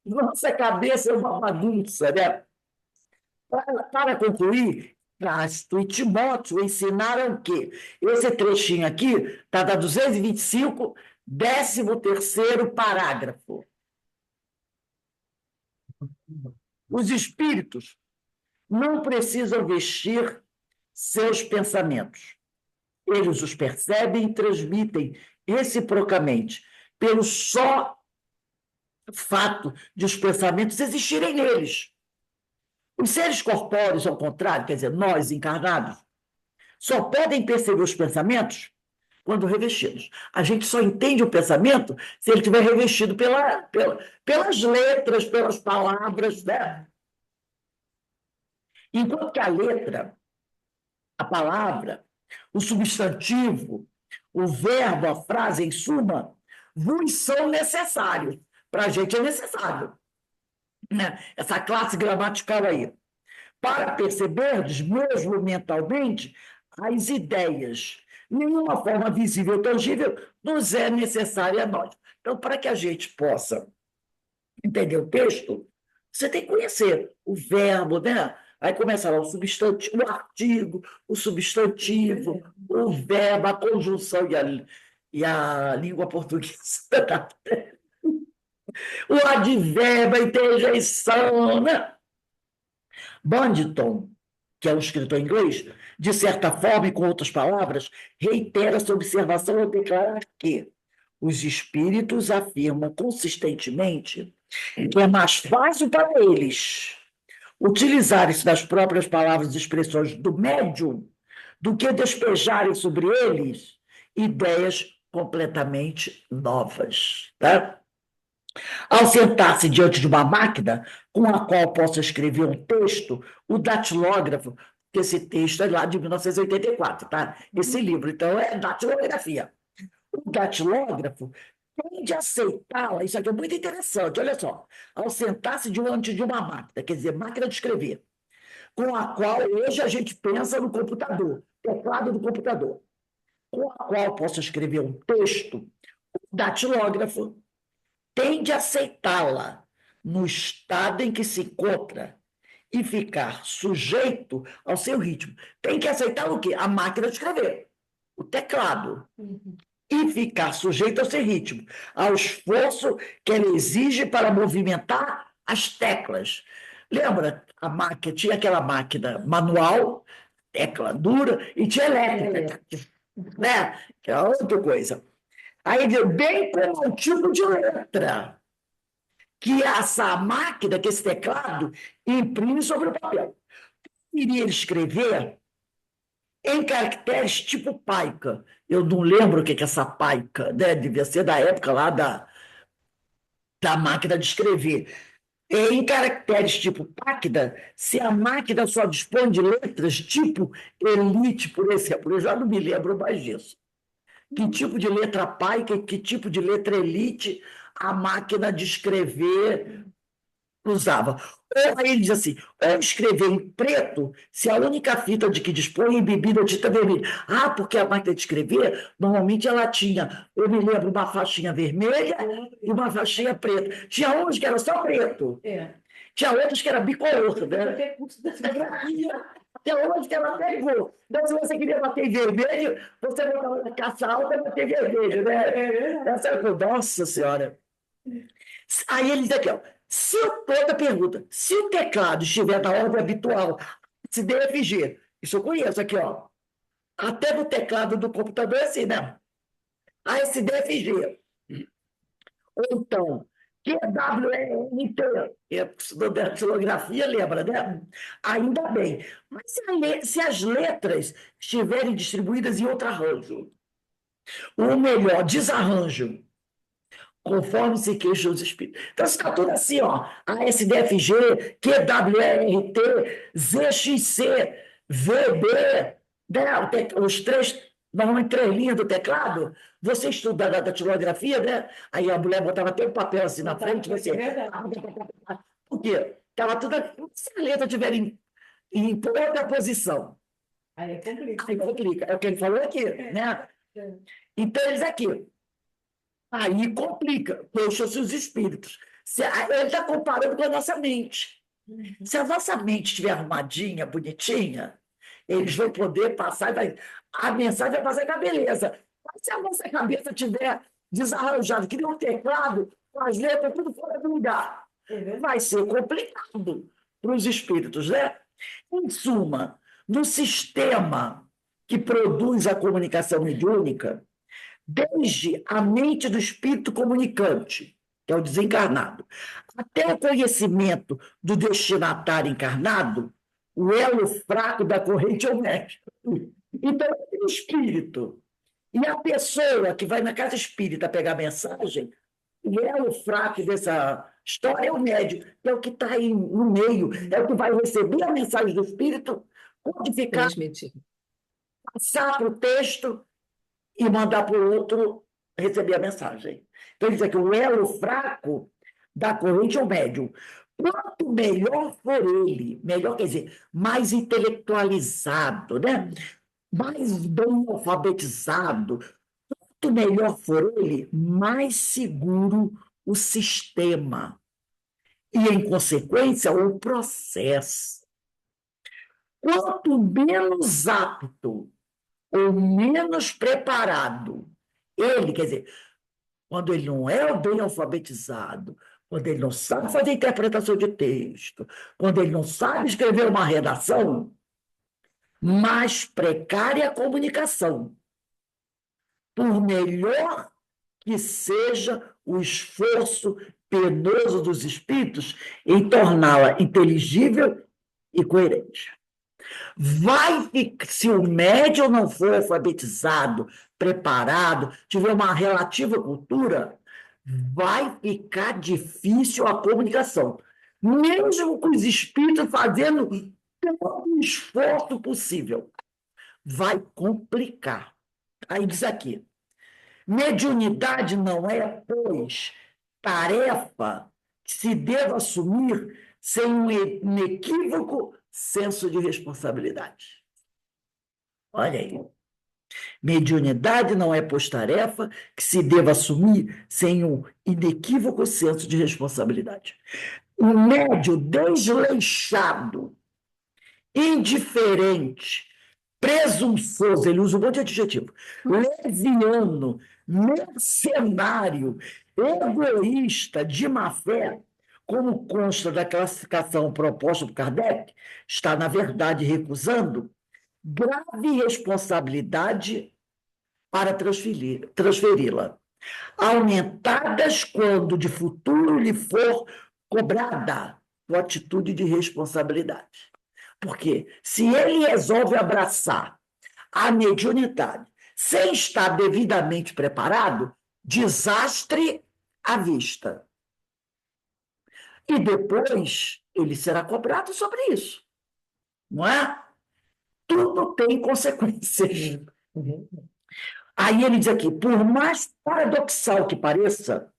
Speaker 1: nossa cabeça é uma bagunça, né? Para concluir, Erasto e Timóteo ensinaram que esse trechinho aqui está da 225, 13º parágrafo. Os espíritos não precisam vestir seus pensamentos. Eles os percebem e transmitem reciprocamente, pelo só fato de os pensamentos existirem neles. Os seres corpóreos, ao contrário, quer dizer, nós encarnados, só podem perceber os pensamentos quando revestidos. A gente só entende o pensamento se ele estiver revestido pelas letras, pelas palavras, né? Enquanto que a letra, a palavra, o substantivo, o verbo, a frase, em suma, vos são necessários. Para a gente é necessário, né? Essa classe gramatical aí. Para perceberdes, mesmo mentalmente, as ideias. Nenhuma forma visível ou tangível nos é necessária a nós. Então, para que a gente possa entender o texto, você tem que conhecer o verbo, né? Aí começa lá o substantivo, o artigo, o substantivo, o verbo, a conjunção e a língua portuguesa. O advérbio, a interjeição, né? Buntington, que é um escritor inglês, de certa forma e com outras palavras, reitera essa observação ao declarar que os espíritos afirmam consistentemente que é mais fácil para eles utilizarem-se das próprias palavras e expressões do médium do que despejarem sobre eles ideias completamente novas. Tá? Ao sentar-se diante de uma máquina com a qual possa escrever um texto, o datilógrafo, que esse texto é lá de 1984, tá? Esse livro, então, é datilografia. O datilógrafo tende a aceitá-la, isso aqui é muito interessante, olha só, ao sentar-se diante de uma máquina, quer dizer, máquina de escrever, com a qual hoje a gente pensa no computador, teclado do computador, com a qual possa escrever um texto, o datilógrafo tende a aceitá-la no estado em que se encontra e ficar sujeito ao seu ritmo. Tem que aceitar o quê? A máquina de escrever, o teclado. E ficar sujeito ao seu ritmo, ao esforço que ele exige para movimentar as teclas. Lembra? A máquina, tinha aquela máquina manual, tecla dura, e tinha elétrica, né? Que é outra coisa. Aí, bem como o tipo de letra que essa máquina, que esse teclado, imprime sobre o papel. Iria escrever em caracteres tipo paica. Eu não lembro o que é essa paica, né? Devia ser da época lá da máquina de escrever. Em caracteres tipo Páquida, se a máquina só dispõe de letras tipo elite, por exemplo, eu já não me lembro mais disso. Que tipo de letra paica e que tipo de letra elite a máquina de escrever usava. Ou aí ele diz assim, ou escrever em preto, se a única fita de que dispõe é embebida de tinta vermelha. Ah, porque a máquina de escrever, normalmente ela tinha, eu me lembro, uma faixinha vermelha e uma faixinha preta. Tinha uns que era só preto. Tinha outros que era bicolor, né? Tem hoje que ela pegou. Então, se você queria bater em vermelho, você botava na caça alta e bater vermelho, né? Essa é a nossa senhora. Aí ele diz aqui, ó, outra pergunta, se o teclado estiver na ordem habitual, se DFG, isso eu conheço aqui, ó. Até no teclado do computador é assim, né? ASDFG. Ou então, QWERT, da datilografia, lembra, né? Ainda bem. Mas se as letras estiverem distribuídas em outro arranjo, ou melhor, desarranjo, conforme se queixam os espíritos. Então, está tudo assim, ó. ASDFG, QWERT, ZXC, VB, né? Os três, normalmente 3 linhas do teclado. Você estuda da datilografia, né? Aí a mulher botava até um papel assim na frente, você. Por quê? Estava tudo. Se a letra estiver em outra posição.
Speaker 2: Aí complica.
Speaker 1: Aí complica. É o que ele falou aqui, né? Então, eles aqui. Aí complica, deixa-se os espíritos. Ele está comparando com a nossa mente. Se a nossa mente estiver arrumadinha, bonitinha, eles vão poder passar, a mensagem vai passar com a beleza. Mas se a nossa cabeça estiver desarranjada, que nem um teclado, com as letras tudo fora do lugar, vai ser complicado para os espíritos, né? Em suma, no sistema que produz a comunicação mediúnica, desde a mente do espírito comunicante que é o desencarnado. Até o conhecimento do destinatário encarnado, o elo fraco da corrente é o médico. Então, o espírito. E a pessoa que vai na casa espírita pegar mensagem, o elo fraco dessa história é o médium, que é o que está aí no meio, é o que vai receber a mensagem do espírito, codificar,
Speaker 4: Transmitir.
Speaker 1: passar para o texto e mandar para o outro receber a mensagem. Então, ele diz aqui, o elo fraco da corrente é o médium. Quanto melhor for ele, melhor quer dizer, mais intelectualizado, né? Mais bem alfabetizado, quanto melhor for ele, mais seguro o sistema. E, em consequência, o processo. Quanto menos apto ou menos preparado ele, quer dizer, quando ele não é bem alfabetizado, quando ele não sabe fazer interpretação de texto, quando ele não sabe escrever uma redação, mais precária a comunicação. Por melhor que seja o esforço penoso dos espíritos em torná-la inteligível e coerente. Se o médium não for alfabetizado, preparado, tiver uma relativa cultura, vai ficar difícil a comunicação. Mesmo com os espíritos fazendo todo o esforço possível, vai complicar. Aí diz aqui, mediunidade não é, pois, tarefa que se deva assumir sem um inequívoco senso de responsabilidade. Olha aí. Mediunidade não é, pois, tarefa que se deva assumir sem um inequívoco senso de responsabilidade. O médium desleixado, indiferente, presunçoso, ele usa um monte de adjetivo, leviano, mercenário, egoísta, de má fé, como consta da classificação proposta por Kardec, está, na verdade, recusando grave responsabilidade para transferi-la, aumentadas quando de futuro lhe for cobrada com atitude de responsabilidade. Porque se ele resolve abraçar a mediunidade sem estar devidamente preparado, desastre à vista. E depois ele será cobrado sobre isso. Não é? Tudo tem consequências. Aí ele diz aqui, por mais paradoxal que pareça,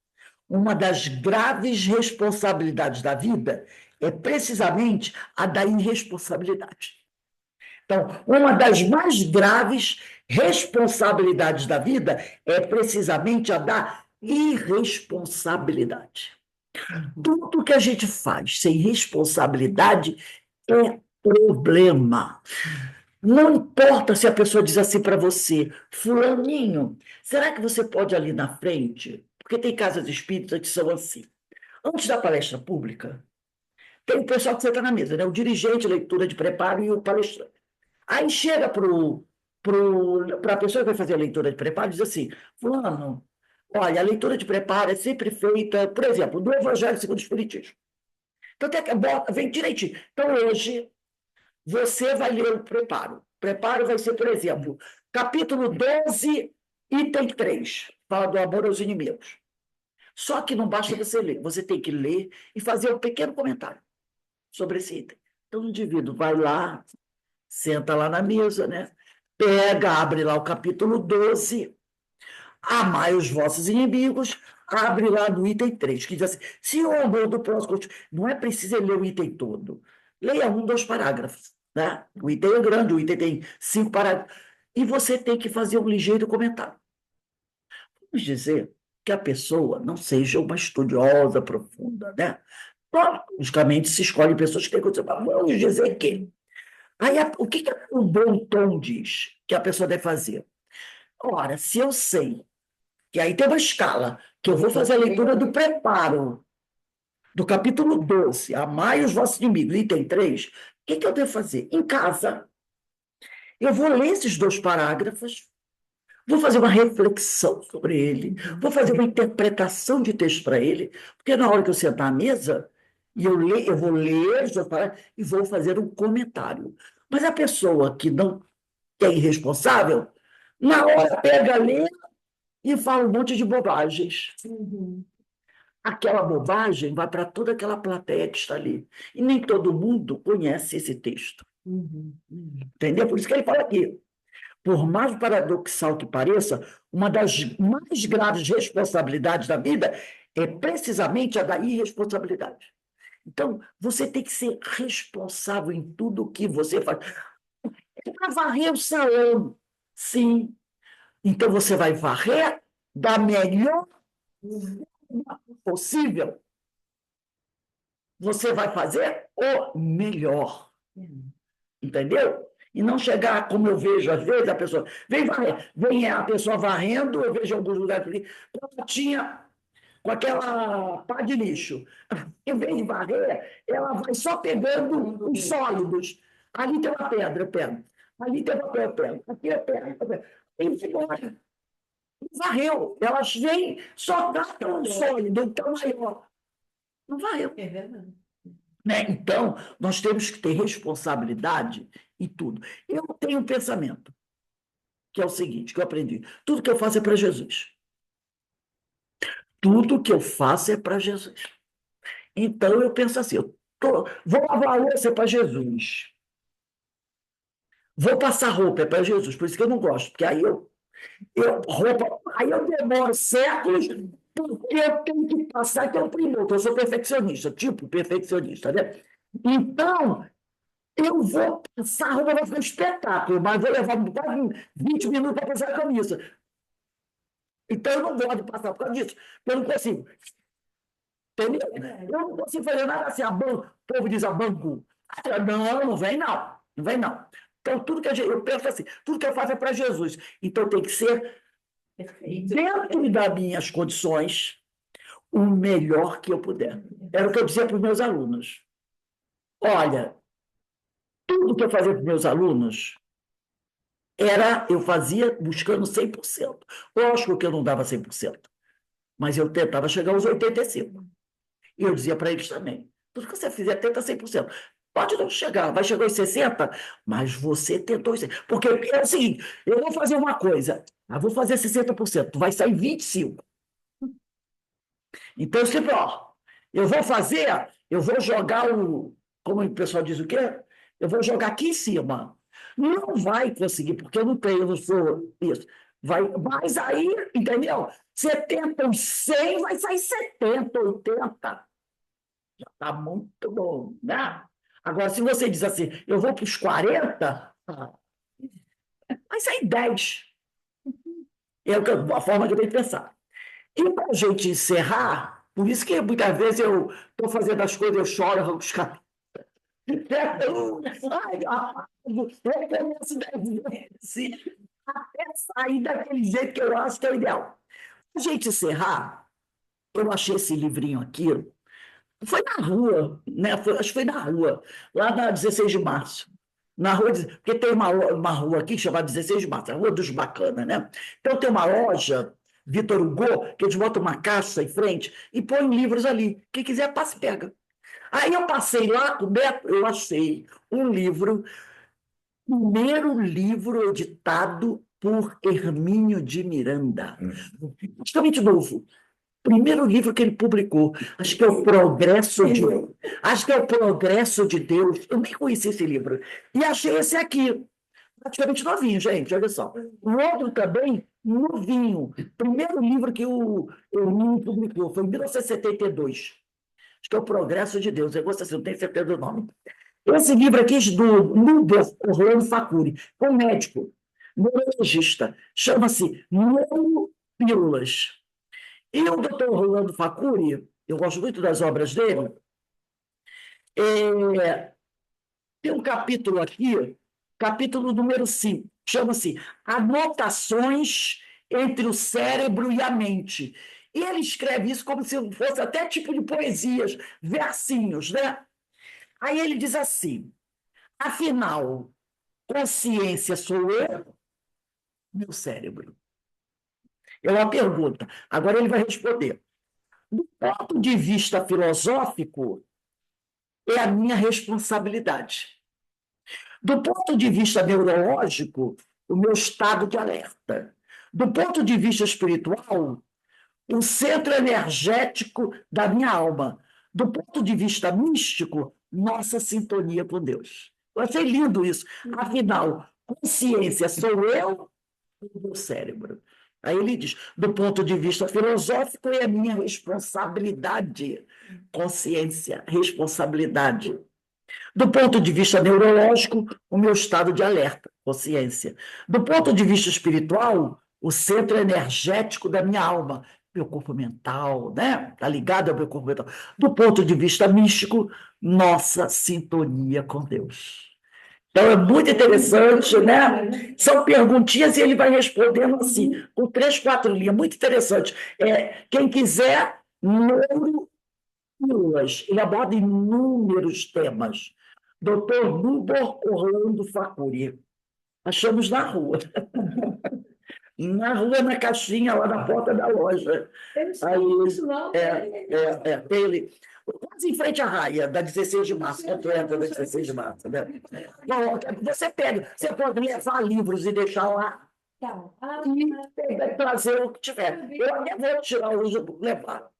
Speaker 1: uma das graves responsabilidades da vida é precisamente a da irresponsabilidade. Então, uma das mais graves responsabilidades da vida é precisamente a da irresponsabilidade. Tudo que a gente faz sem responsabilidade é problema. Não importa se a pessoa diz assim para você, fulaninho, será que você pode ir ali na frente? Porque tem casas espíritas que são assim. Antes da palestra pública, tem o pessoal que senta na mesa, né? O dirigente, leitura de preparo e o palestrante. Aí chega para a pessoa que vai fazer a leitura de preparo e diz assim, fulano, olha, a leitura de preparo é sempre feita, por exemplo, do Evangelho segundo o Espiritismo. Então, vem direitinho. Então, hoje, você vai ler o preparo. O preparo vai ser, por exemplo, capítulo 12, item 3, fala do amor aos inimigos. Só que não basta você ler, você tem que ler e fazer um pequeno comentário sobre esse item. Então, o indivíduo vai lá, senta lá na mesa, né? Pega, abre lá o capítulo 12, amai os vossos inimigos, abre lá no item 3, que diz assim, se o amor do próximo... Não é preciso ler o item todo. Leia 1, 2 parágrafos. Né? O item é grande, o item tem 5 parágrafos. E você tem que fazer um ligeiro comentário. Vamos dizer que a pessoa não seja uma estudiosa profunda, né? Logicamente, se escolhe pessoas que têm condição. Vamos dizer que... Aí, o que o bom tom diz que a pessoa deve fazer? Ora, se eu sei que aí tem uma escala, que eu vou fazer a leitura do preparo, do capítulo 12, amai os vossos inimigos, item 3, o que eu devo fazer? Em casa, eu vou ler esses 2 parágrafos, vou fazer uma reflexão sobre ele, vou fazer uma interpretação de texto para ele, porque na hora que eu sentar à mesa, eu vou ler, e vou fazer um comentário. Mas a pessoa que não é irresponsável, na hora pega, lê e fala um monte de bobagens. Aquela bobagem vai para toda aquela plateia que está ali. E nem todo mundo conhece esse texto. Entendeu? Por isso que ele fala aqui. Por mais paradoxal que pareça, uma das mais graves responsabilidades da vida é precisamente a da irresponsabilidade. Então, você tem que ser responsável em tudo o que você faz. Para varrer o salão, sim. Então, você vai varrer da melhor forma possível. Você vai fazer o melhor. Entendeu? E não chegar, como eu vejo às vezes, a pessoa vem varrer, vem a pessoa varrendo, eu vejo em alguns lugares ali, com a patinha, com aquela pá de lixo. Em vez de varrer, ela vai só pegando os sólidos. Ali tem uma pedra, eu pego. Ali tem uma pedra, eu pego. Aqui é pedra, eu pego. E vai embora. Varreu. Elas vêm, só gastam um sólido, então maior. Não varreu.
Speaker 3: É verdade.
Speaker 1: Né? Então, nós temos que ter responsabilidade em tudo. Eu tenho um pensamento, que é o seguinte, que eu aprendi. Tudo que eu faço é para Jesus. Tudo que eu faço é para Jesus. Então, eu penso assim, vou lavar a louça para Jesus. Vou passar roupa é para Jesus, por isso que eu não gosto, porque aí eu demoro séculos, porque eu tenho que passar, que é o primeiro, eu sou perfeccionista, tipo perfeccionista, né? Então, eu vou passar a roupa, vai ficar um espetáculo, mas vou levar quase 20 minutos para passar a camisa. Então, eu não gosto de passar por causa disso, eu não consigo. Entendeu? Eu não consigo fazer nada assim, o povo diz a banco. Não, não vem não, não vem não. Então, eu penso assim, tudo que eu faço é para Jesus. Então, tem que ser, dentro das minhas condições, o melhor que eu puder. Era o que eu dizia para os meus alunos. Olha, tudo que eu fazia para os meus alunos, eu fazia buscando 100%. Lógico que eu não dava 100%, mas eu tentava chegar aos 85%. E eu dizia para eles também, tudo que você fizer, tenta 100%. Pode não chegar, vai chegar aos 60%, mas você tentou 100%. Porque é o seguinte, eu vou fazer uma coisa, eu vou fazer 60%, vai sair 25%. Então, eu sempre, eu vou jogar como o pessoal diz o quê? Eu vou jogar aqui em cima. Não vai conseguir, porque eu não sou isso. Mas aí, entendeu? Você tenta os 100, vai sair 70, 80. Já está muito bom, né? Agora, se você diz assim, eu vou para os 40, vai sair 10. É a forma que eu tenho que pensar. E para a gente encerrar, por isso que muitas vezes eu estou fazendo as coisas, eu choro, arranco os cabelos. Eu começo assim, até sair daquele jeito que eu acho que é o ideal. Para a gente encerrar, eu achei esse livrinho aqui, foi na rua, né? Acho que foi na rua, lá na 16 de março. Na rua, porque tem uma rua aqui chamada 16 de março, a Rua dos Bacana, né? Então tem uma loja, Vitor Hugo, que eles botam uma caixa em frente e põem livros ali. Quem quiser, passa e pega. Aí eu passei lá com o Beto, eu achei um livro, primeiro livro editado por Hermínio de Miranda, praticamente novo. Primeiro livro que ele publicou, acho que é o Progresso de, acho que é o Progresso de Deus. Eu nem conheci esse livro. E achei esse aqui, praticamente novinho, gente, olha só. O outro também, novinho. Primeiro livro que o Hermínio publicou, foi em 1972. Acho que é o Progresso de Deus. Eu gosto assim, não tenho certeza do nome. Esse livro aqui é do Luder Orlando Facuri, um médico, neurologista, chama-se Neuropílulas. E o doutor Rolando Facuri, eu gosto muito das obras dele, tem um capítulo aqui, capítulo número 5, chama-se Anotações entre o cérebro e a mente. E ele escreve isso como se fosse até tipo de poesias, versinhos, né? Aí ele diz assim, afinal, consciência sou eu, meu cérebro. É uma pergunta. Agora ele vai responder. Do ponto de vista filosófico, é a minha responsabilidade. Do ponto de vista neurológico, o meu estado de alerta. Do ponto de vista espiritual, o centro energético da minha alma. Do ponto de vista místico, nossa sintonia com Deus. Eu achei lindo isso. Afinal, consciência sou eu e o meu cérebro. Aí ele diz, do ponto de vista filosófico, é a minha responsabilidade. Consciência, responsabilidade. Do ponto de vista neurológico, o meu estado de alerta, consciência. Do ponto de vista espiritual, o centro energético da minha alma, meu corpo mental, né? Está ligado ao meu corpo mental. Do ponto de vista místico, nossa sintonia com Deus. Então, é muito interessante, né? São perguntinhas e ele vai respondendo assim, com 3, 4 linhas. Muito interessante. Quem quiser, neuropílulas, ele aborda inúmeros temas. Dr. Nubor Orlando Facuri. Achamos na rua. Na caixinha, lá na porta da loja. Ele, quase em frente à raia, da 16 de março, quando entra da 16 de março. Né? Bom, você pode levar livros e deixar lá. E trazer o que tiver. Eu até vou tirar hoje e levar.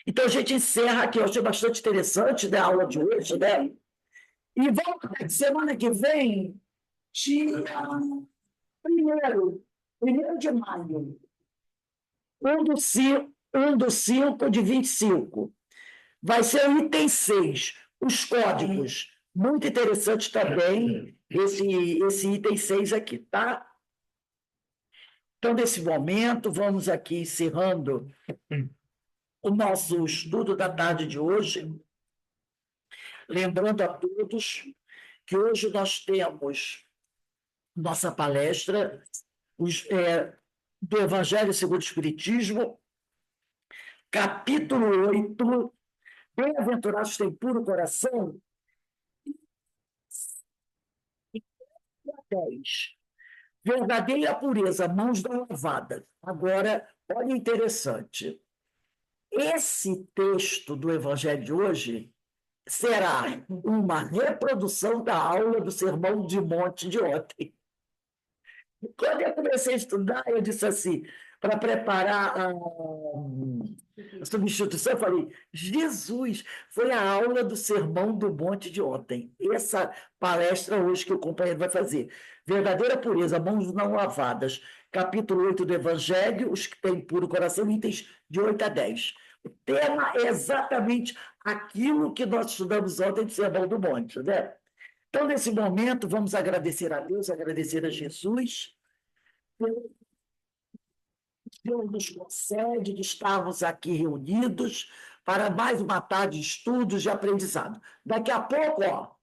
Speaker 1: Então, a gente encerra aqui. Eu achei bastante interessante, né, a aula de hoje, né? E vamos, semana que vem, dia 1º de maio, 1/5 de 25. Vai ser o item 6, os códigos. Muito interessante também esse item 6 aqui, tá? Então, nesse momento, vamos aqui encerrando o nosso estudo da tarde de hoje. Lembrando a todos que hoje nós temos nossa palestra do Evangelho segundo o Espiritismo, capítulo 8, Bem-aventurados têm puro coração, e 10, verdadeira pureza, mãos não lavadas. Agora, olha interessante, esse texto do Evangelho de hoje será uma reprodução da aula do Sermão de Monte de ontem. Quando eu comecei a estudar, eu disse assim, para preparar a substituição, eu falei, Jesus, foi a aula do Sermão do Monte de ontem. Essa palestra hoje que o companheiro vai fazer. Verdadeira pureza, mãos não lavadas. Capítulo 8 do Evangelho, os que têm puro coração, itens de 8 a 10. O tema é exatamente aquilo que nós estudamos ontem do Sermão do Monte, né? Então, nesse momento, vamos agradecer a Deus, agradecer a Jesus, Deus nos concede de estarmos aqui reunidos para mais uma tarde de estudos e aprendizado. Daqui a pouco,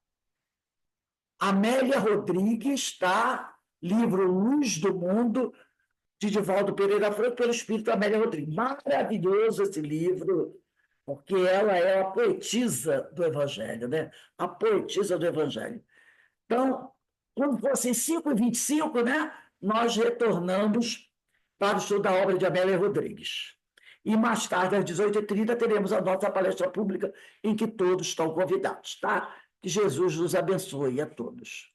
Speaker 1: Amélia Rodrigues, tá? Livro Luz do Mundo, de Divaldo Pereira Franco, pelo Espírito Amélia Rodrigues. Maravilhoso esse livro, porque ela é a poetisa do Evangelho, né? A poetisa do Evangelho. Então, quando fossem 5h25, né, nós retornamos para o estudo da obra de Amélia Rodrigues. E mais tarde, às 18h30, teremos a nossa palestra pública, em que todos estão convidados, tá? Que Jesus nos abençoe a todos.